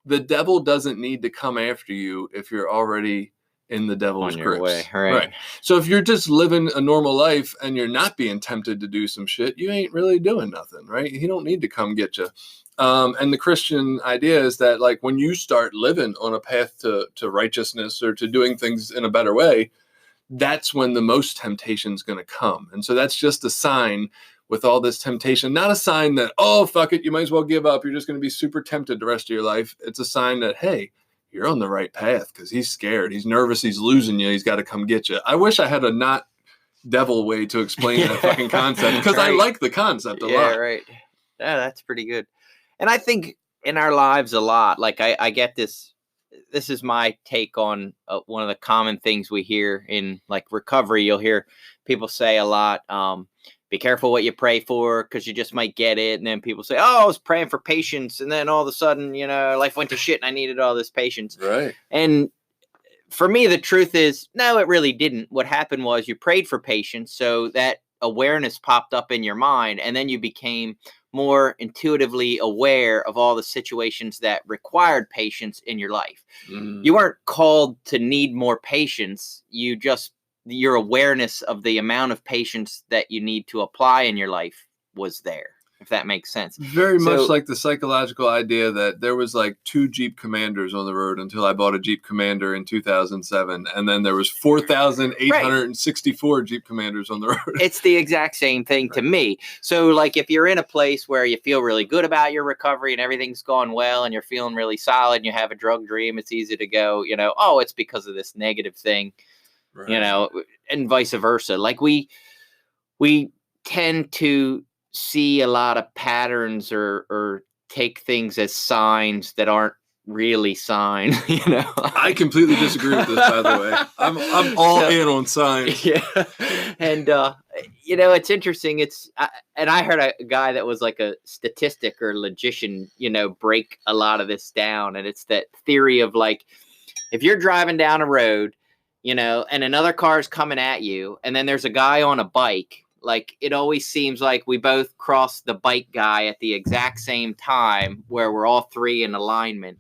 Speaker 2: the devil doesn't need to come after you if you're already in the devil's grips. Right. So if you're just living a normal life and you're not being tempted to do some shit, you ain't really doing nothing, right? He don't need to come get you. And the Christian idea is that, like, when you start living on a path to righteousness or to doing things in a better way, that's when the most temptation is going to come. And so that's just a sign with all this temptation, not a sign that, oh, fuck it, you might as well give up. You're just going to be super tempted the rest of your life. It's a sign that, hey, you're on the right path because he's scared. He's nervous. He's losing you. He's got to come get you. I wish I had a not devil way to explain that fucking concept, because I like the concept a lot.
Speaker 1: Yeah, right. Yeah, that's pretty good. And I think in our lives a lot, like I get this is my take on one of the common things we hear in like recovery. You'll hear people say a lot, be careful what you pray for because you just might get it. And then people say, oh, I was praying for patience. And then all of a sudden, life went to shit and I needed all this patience.
Speaker 2: Right.
Speaker 1: And for me, the truth is, no, it really didn't. What happened was you prayed for patience. So that awareness popped up in your mind, and then you became more intuitively aware of all the situations that required patience in your life. You weren't called to need more patience. Your awareness of the amount of patience that you need to apply in your life was there, if that makes sense.
Speaker 2: Very much like the psychological idea that there was like 2 Jeep Commanders on the road until I bought a Jeep Commander in 2007. And then there was 4,864 Jeep Commanders on the road.
Speaker 1: It's the exact same thing to me. So like if you're in a place where you feel really good about your recovery and everything's going well and you're feeling really solid and you have a drug dream, it's easy to go, oh, it's because of this negative thing, right. And vice versa. Like we tend to see a lot of patterns or take things as signs that aren't really signs.
Speaker 2: I completely disagree with this, by the way. I'm all in on signs.
Speaker 1: Yeah. And it's interesting. And I heard a guy that was like a statistic or logician, break a lot of this down. And it's that theory of like, if you're driving down a road, and another car is coming at you, and then there's a guy on a bike, like it always seems like we both cross the bike guy at the exact same time where we're all 3 in alignment.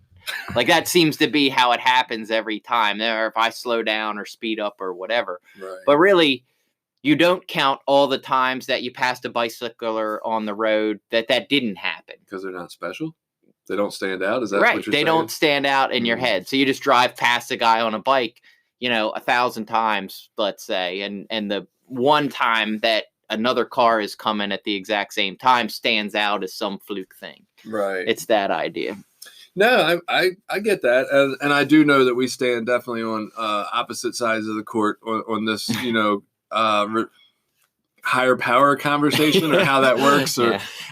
Speaker 1: Like that seems to be how it happens every time. Or if I slow down or speed up or whatever. Right. But really, you don't count all the times that you passed a bicycler on the road that didn't happen.
Speaker 2: Because they're not special? They don't stand out? Is that
Speaker 1: right?
Speaker 2: What you're
Speaker 1: they
Speaker 2: saying?
Speaker 1: Don't stand out in your head. So you just drive past a guy on a bike, 1,000 times, let's say, and the one time that another car is coming at the exact same time stands out as some fluke thing. Right. It's that idea.
Speaker 2: No, I get that. And I do know that we stand definitely on opposite sides of the court on this, higher power conversation or how that works.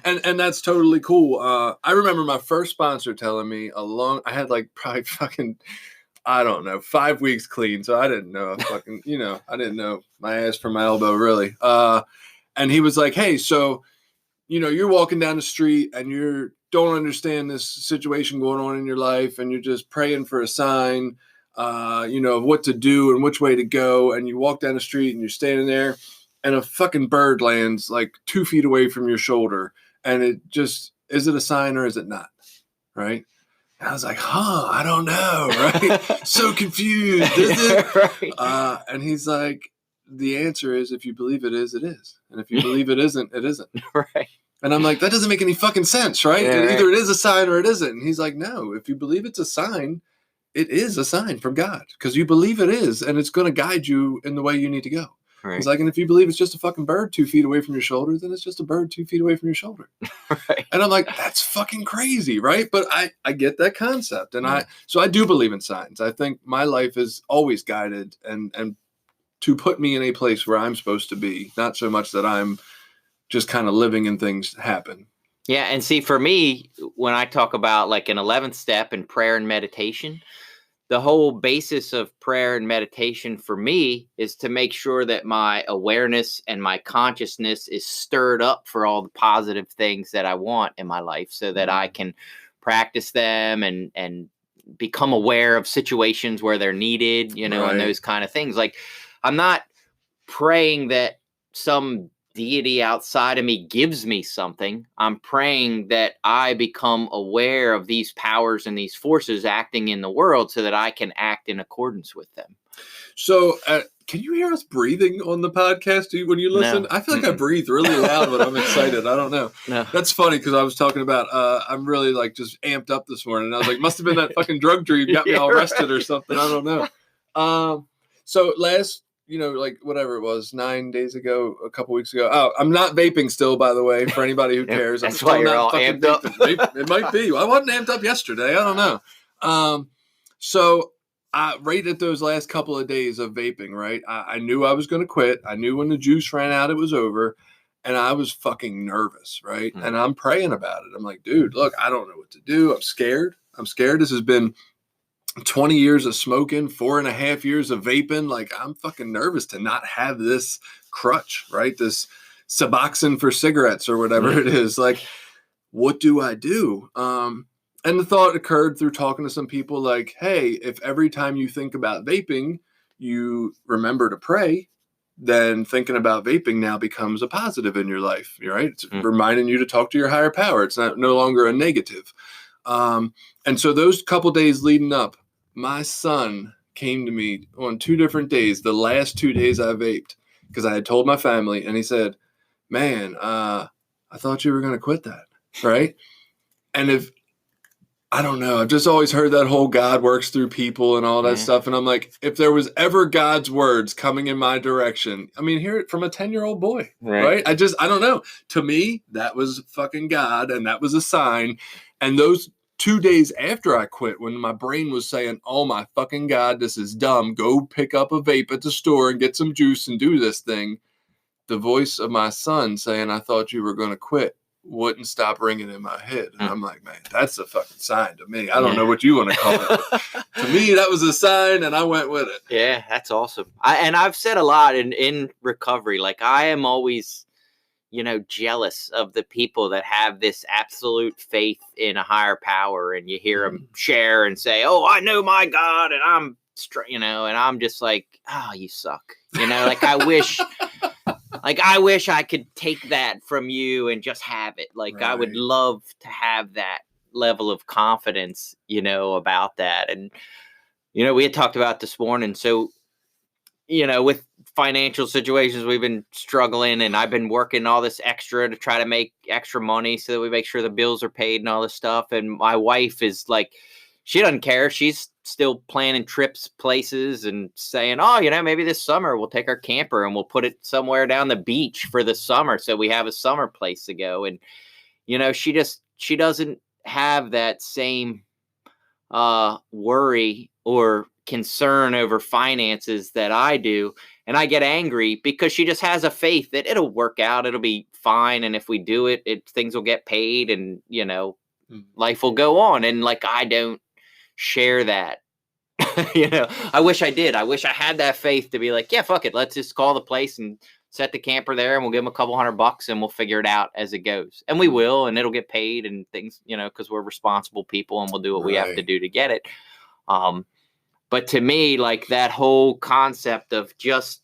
Speaker 2: And that's totally cool. I remember my first sponsor telling me I had like probably fucking, I don't know, 5 weeks clean. So I didn't know fucking, I didn't know my ass from my elbow really. And he was like, hey, so, you're walking down the street and you don't understand this situation going on in your life. And you're just praying for a sign, of what to do and which way to go. And you walk down the street and you're standing there and a fucking bird lands like 2 feet away from your shoulder. And it just, is it a sign or is it not? Right. And I was like, I don't know, right? So confused. Is it?
Speaker 1: Right.
Speaker 2: And he's like, the answer is, if you believe it is, it is. And if you believe it isn't, it isn't.
Speaker 1: Right.
Speaker 2: And I'm like, that doesn't make any fucking sense, right?
Speaker 1: Yeah, right.
Speaker 2: Either it is a sign or it isn't. And he's like, no, if you believe it's a sign, it is a sign from God because you believe it is, and it's going to guide you in the way you need to go.
Speaker 1: Right.
Speaker 2: He's like, and if you believe it's just a fucking bird 2 feet away from your shoulder, then it's just a bird 2 feet away from your shoulder.
Speaker 1: Right.
Speaker 2: And I'm like, that's fucking crazy, right? But I get that concept. And
Speaker 1: Yeah.
Speaker 2: so I do believe in signs. I think my life is always guided and to put me in a place where I'm supposed to be, not so much that I'm just kind of living and things happen.
Speaker 1: Yeah. And see, for me, when I talk about like an 11th step in prayer and meditation, the whole basis of prayer and meditation for me is to make sure that my awareness and my consciousness is stirred up for all the positive things that I want in my life so that I can practice them and become aware of situations where they're needed, you know,
Speaker 2: Right.
Speaker 1: and those kind of things. Like, I'm not praying that some deity outside of me gives me something. I'm praying that I become aware of these powers and these forces acting in the world so that I can act in accordance with them.
Speaker 2: So can you hear us breathing on the podcast when you listen?
Speaker 1: No.
Speaker 2: I feel like I breathe really loud when I'm excited. I don't know.
Speaker 1: No.
Speaker 2: That's funny because I was talking about I'm really like just amped up this morning. I was like, must have been that fucking drug dream got me all rested or something. I don't know. So last, like whatever it was, 9 days ago, a couple weeks ago. Oh, I'm not vaping still, by the way, for anybody who cares.
Speaker 1: That's
Speaker 2: I'm
Speaker 1: why
Speaker 2: still
Speaker 1: you're
Speaker 2: not
Speaker 1: all
Speaker 2: fucking
Speaker 1: amped up.
Speaker 2: vaping. It might be. I wasn't amped up yesterday. I don't know. So right at those last couple of days of vaping, right, I knew I was going to quit. I knew when the juice ran out, it was over. And I was fucking nervous, right? And I'm praying about it. I'm like, dude, look, I don't know what to do. I'm scared. This has been 20 years of smoking, 4.5 years of vaping. Like, I'm fucking nervous to not have this crutch, right? This Suboxone for cigarettes or whatever it is. Like, what do I do? And the thought occurred through talking to some people like, hey, if every time you think about vaping, you remember to pray, then thinking about vaping now becomes a positive in your life, right? It's reminding you to talk to your higher power. It's no longer a negative. And so those couple days leading up, my son came to me on 2 different days, the last 2 days I vaped, because I had told my family, and he said, man, I thought you were going to quit that, right? And I don't know, I've just always heard that whole God works through people and all that stuff. And I'm like, if there was ever God's words coming in my direction, I mean, hear it from a 10-year-old boy, right? I don't know. To me, that was fucking God, and that was a sign. And those 2 days after I quit, when my brain was saying, oh my fucking God, this is dumb, go pick up a vape at the store and get some juice and do this thing, the voice of my son saying, I thought you were going to quit, wouldn't stop ringing in my head. And I'm like, man, that's a fucking sign to me. I don't know what you want to call it. To me, that was a sign, and I went with it.
Speaker 1: Yeah, that's awesome. I've said a lot in recovery. Like, I am always, jealous of the people that have this absolute faith in a higher power, and you hear them share and say, oh, I know my God, and I'm and I'm just like, oh, you suck. Like, I wish I could take that from you and just have it. Like, I would love to have that level of confidence, about that. And, we had talked about this morning. So, with financial situations, we've been struggling, and I've been working all this extra to try to make extra money so that we make sure the bills are paid and all this stuff. And my wife is like, she doesn't care. She's still planning trips, places, and saying, oh, maybe this summer we'll take our camper and we'll put it somewhere down the beach for the summer so we have a summer place to go. And, she doesn't have that same worry or concern over finances that I do. And I get angry because she just has a faith that it'll work out. It'll be fine. And if we do it, things will get paid and, life will go on. And like, I don't share that. I wish I did. I wish I had that faith to be like, yeah, fuck it. Let's just call the place and set the camper there, and we'll give them a couple $100 and we'll figure it out as it goes. And we will, and it'll get paid and things, because we're responsible people and we'll do what we have to do to get it. But to me, like, that whole concept of just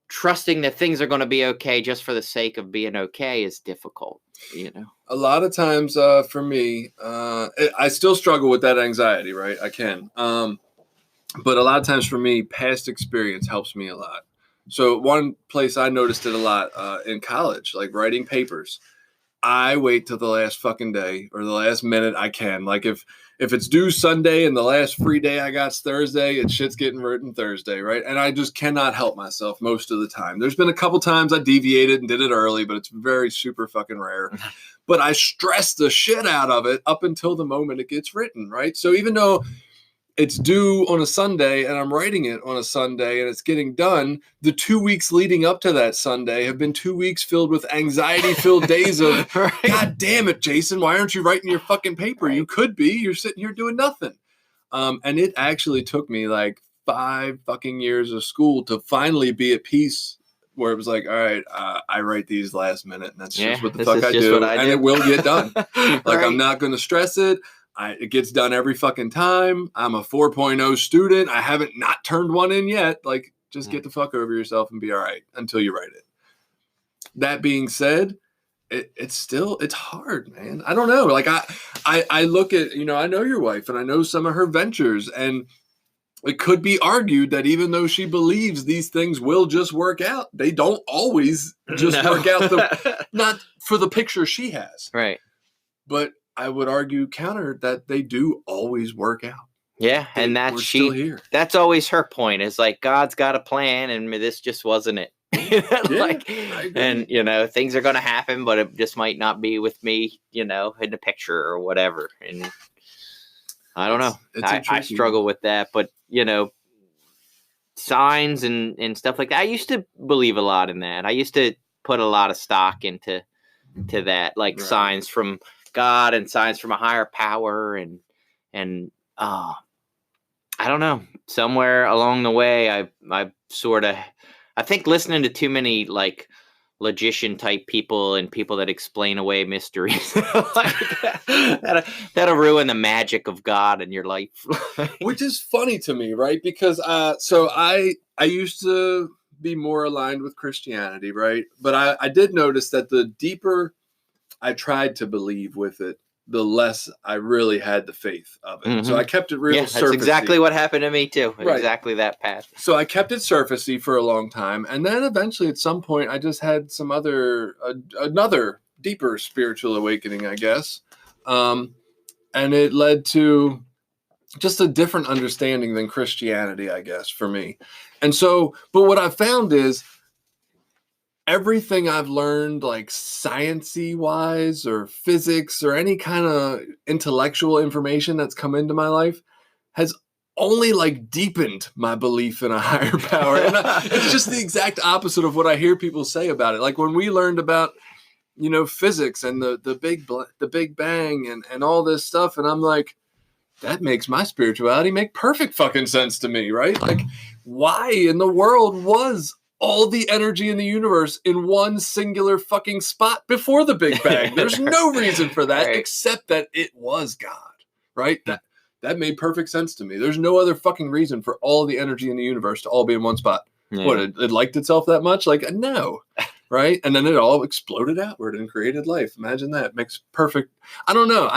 Speaker 1: trusting that things are going to be okay just for the sake of being okay is difficult.
Speaker 2: A lot of times for me, I still struggle with that anxiety, right? I can. But a lot of times for me, past experience helps me a lot. So one place I noticed it a lot in college, like writing papers. I wait till the last fucking day or the last minute I can. Like if it's due Sunday and the last free day I got's Thursday, and shit's getting written Thursday, right? And I just cannot help myself most of the time. There's been a couple times I deviated and did it early, but it's very super fucking rare. But I stress the shit out of it up until the moment it gets written, right? So even though it's due on a Sunday and I'm writing it on a Sunday and it's getting done, the 2 weeks leading up to that Sunday have been 2 weeks filled with anxiety-filled days of, right. God damn it, Jason, why aren't you writing your fucking paper? Right. You could be. You're sitting here doing nothing. And it actually took me like 5 fucking years of school to finally be at peace where it was like, all right, I write these last minute and that's just what the fuck I do. And it will get done. Like, right. I'm not going to stress it. It gets done every fucking time. I'm a 4.0 student. I haven't not turned one in yet. Like, just get the fuck over yourself and be all right until you write it. That being said, it's hard, man. I don't know. Like I look at, I know your wife and I know some of her ventures, and it could be argued that even though she believes these things will just work out, they don't always just work out not for the picture she has.
Speaker 1: Right.
Speaker 2: But I would argue counter that they do always work out.
Speaker 1: Yeah, and still here. That's always her point. Is like God's got a plan, and this just wasn't it. And things are going to happen, but it just might not be with me, in the picture or whatever. And I don't know. I struggle with that, but signs and stuff like that. I used to believe a lot in that. I used to put a lot of stock into that, like right. Signs from God and signs from a higher power, and I don't know, somewhere along the way I think listening to too many like logician type people and people that explain away mysteries that'll ruin the magic of God in your life.
Speaker 2: Which is funny to me, right? Because so I used to be more aligned with Christianity, right? But I did notice that the deeper I tried to believe with it, the less I really had the faith of it. Mm-hmm. So I kept it real surfacey. That's
Speaker 1: exactly what happened to me too.
Speaker 2: Right.
Speaker 1: Exactly that path.
Speaker 2: So I kept it surfacey for a long time. And then eventually at some point I just had some another deeper spiritual awakening, I guess. And it led to just a different understanding than Christianity, I guess, for me. And so, but what I found is everything I've learned, like science-y wise or physics or any kind of intellectual information that's come into my life has only like deepened my belief in a higher power. And it's just the exact opposite of what I hear people say about it. Like when we learned about, physics and the Big Bang and all this stuff. And I'm like, that makes my spirituality make perfect fucking sense to me, right? Like, why in the world was all the energy in the universe in one singular fucking spot before the Big Bang? There's no reason for that, right. Except that it was God, right? That made perfect sense to me. There's no other fucking reason for all the energy in the universe to all be in one spot. Yeah. What, it liked itself that much? Like, no, right? And then it all exploded outward and created life. Imagine that. It makes perfect. I don't know.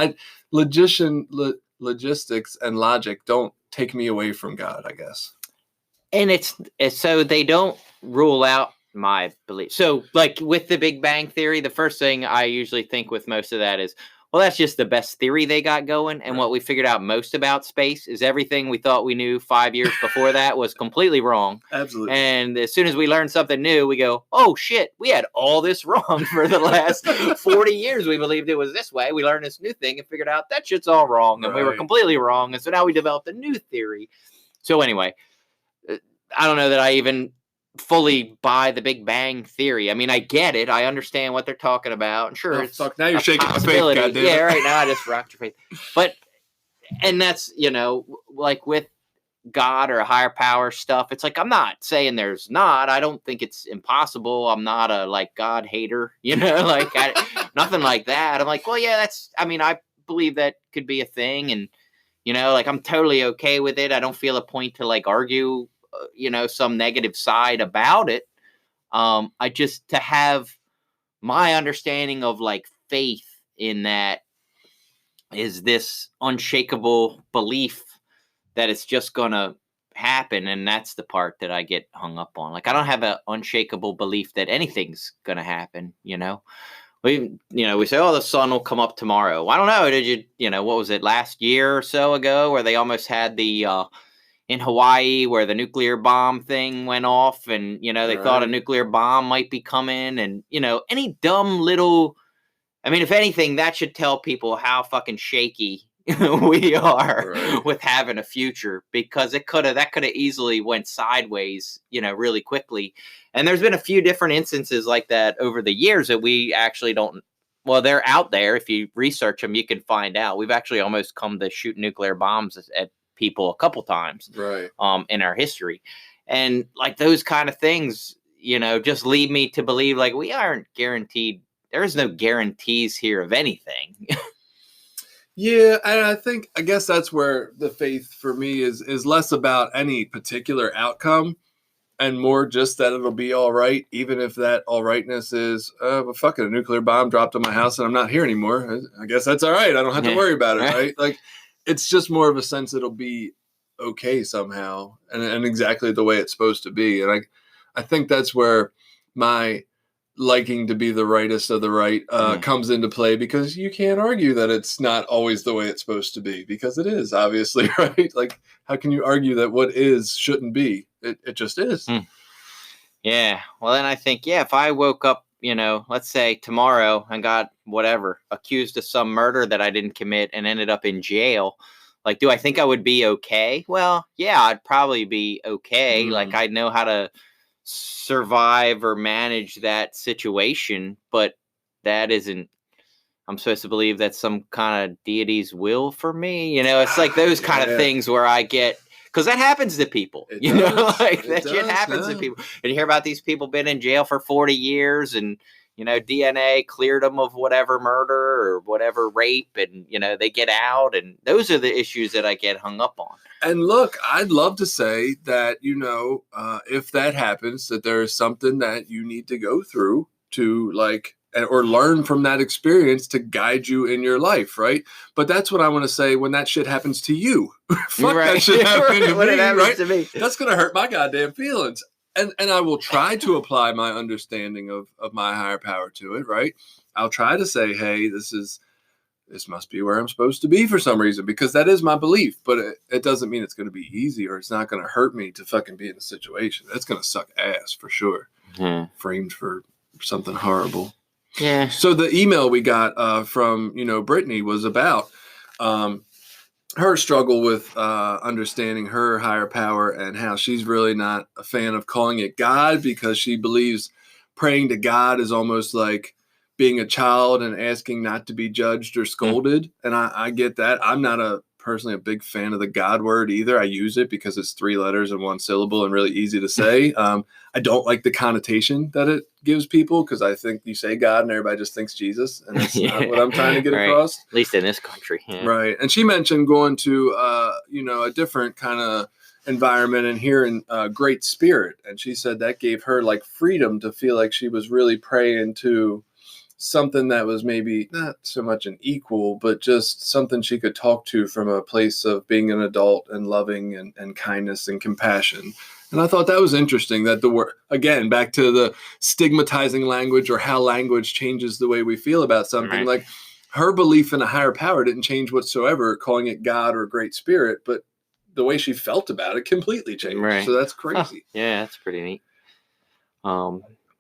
Speaker 2: Logistics and logic don't take me away from God, I guess.
Speaker 1: And it's so they don't rule out my belief. So like with the Big Bang Theory, the first thing I usually think with most of that is, well, that's just the best theory they got going. And right. What we figured out most about space is everything we thought we knew 5 years before that was completely wrong.
Speaker 2: Absolutely.
Speaker 1: And as soon as we learn something new, we go, oh shit, we had all this wrong for the last 40 years. We believed it was this way. We learned this new thing and figured out that shit's all wrong. And right. We were completely wrong. And so now we developed a new theory. So anyway, I don't know that I even fully buy the Big Bang Theory. I mean, I get it. I understand what they're talking about. And sure, it's
Speaker 2: now you're shaking my faith, goddamn.
Speaker 1: Yeah, right now I just rocked your faith. But, and that's, like with God or higher power stuff, it's like, I'm not saying there's not. I don't think it's impossible. I'm not a, like, God hater, like, nothing like that. I'm like, well, yeah, I believe that could be a thing. And, like, I'm totally okay with it. I don't feel a point to, like, argue some negative side about it. I just to have my understanding of like faith in that is this unshakable belief that it's just going to happen. And that's the part that I get hung up on. Like, I don't have an unshakable belief that anything's going to happen, We say, oh, the sun will come up tomorrow. I don't know. Did you, what was it, last year or so ago, where they almost had the, in Hawaii, where the nuclear bomb thing went off, and, they thought a nuclear bomb might be coming, and, any dumb little, if anything, that should tell people how fucking shaky we are with having a future, because that could have easily went sideways, really quickly. And there's been a few different instances like that over the years that we actually don't. Well, they're out there. If you research them, you can find out. We've actually almost come to shoot nuclear bombs at people a couple times, in our history, and like those kind of things, just lead me to believe like we aren't guaranteed. There's no guarantees here of anything.
Speaker 2: Yeah, and I guess that's where the faith for me is less about any particular outcome and more just that it'll be all right, even if that all rightness is, well, fuck it, a nuclear bomb dropped on my house and I'm not here anymore. I guess that's all right. I don't have to worry about it, right? Like, it's just more of a sense it'll be okay somehow and exactly the way it's supposed to be. And I think that's where my liking to be the rightest of the right comes into play, because you can't argue that it's not always the way it's supposed to be, because it is, obviously, right? Like, how can you argue that what is shouldn't be? It just is.
Speaker 1: Yeah. Well, then I think, if I woke up, let's say tomorrow and got accused of some murder that I didn't commit and ended up in jail, like, do I think I would be okay? Well, yeah, I'd probably be okay. Like, I'd know how to survive or manage that situation, but that isn't, I'm supposed to believe that's some kind of deity's will for me. It's like those kind of things where I get, because that happens to people, that shit happens to people. And you hear about these people been in jail for 40 years and, DNA cleared them of whatever murder or whatever rape, and, they get out, and those are the issues that I get hung up on.
Speaker 2: And look, I'd love to say that, if that happens, that there is something that you need to go through to or learn from that experience to guide you in your life, right? But that's what I want to say when that shit happens to you. Fuck that shit happening to me, right? To me. That's going to hurt my goddamn feelings. And I will try to apply my understanding of my higher power to it, right? I'll try to say, hey, this must be where I'm supposed to be for some reason, because that is my belief. But it doesn't mean it's going to be easy, or it's not going to hurt me to fucking be in a situation. That's going to suck ass for sure. Framed for something horrible.
Speaker 1: Yeah.
Speaker 2: So the email we got from, Brittany was about her struggle with understanding her higher power, and how she's really not a fan of calling it God, because she believes praying to God is almost like being a child and asking not to be judged or scolded. And I get that. I'm not personally a big fan of the God word either. I use it because it's 3 letters and 1 syllable and really easy to say. I don't like the connotation that it gives people, because I think you say God and everybody just thinks Jesus, and that's not what I'm trying to get across.
Speaker 1: At least in this country. Yeah.
Speaker 2: Right. And she mentioned going to, a different kind of environment and hearing Great Spirit. And she said that gave her like freedom to feel like she was really praying to something that was maybe not so much an equal, but just something she could talk to from a place of being an adult and loving and kindness and compassion. And I thought that was interesting, that the word, again, back to the stigmatizing language, or how language changes the way we feel about something. Like, her belief in a higher power didn't change whatsoever, calling it God or Great Spirit, but the way she felt about it completely changed. So that's crazy.
Speaker 1: Yeah, that's pretty neat.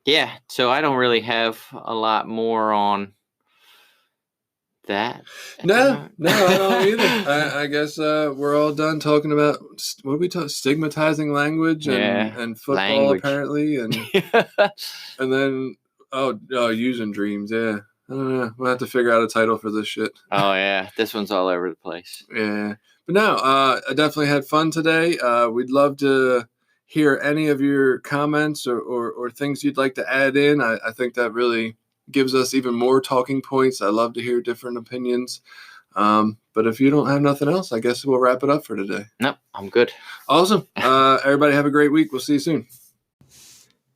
Speaker 1: Yeah, so I don't really have a lot more on that.
Speaker 2: No, I don't either. I guess we're all done talking about, what are we talking? Stigmatizing language and football, language. Apparently, and and then using dreams. Yeah, I don't know. We'll have to figure out a title for this shit.
Speaker 1: Oh yeah, this one's all over the place.
Speaker 2: Yeah, but no, I definitely had fun today. We'd love to hear any of your comments or things you'd like to add in. I think that really gives us even more talking points. I love to hear different opinions. But if you don't have nothing else, I guess we'll wrap it up for today.
Speaker 1: Nope, I'm good.
Speaker 2: Awesome. Everybody have a great week. We'll see you soon.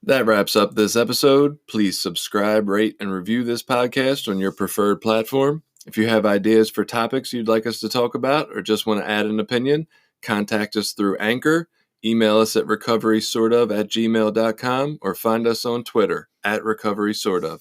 Speaker 2: That wraps up this episode. Please subscribe, rate, and review this podcast on your preferred platform. If you have ideas for topics you'd like us to talk about or just want to add an opinion, contact us through Anchor, email us at recoverysortof@gmail.com, or find us on Twitter @recoverysortof.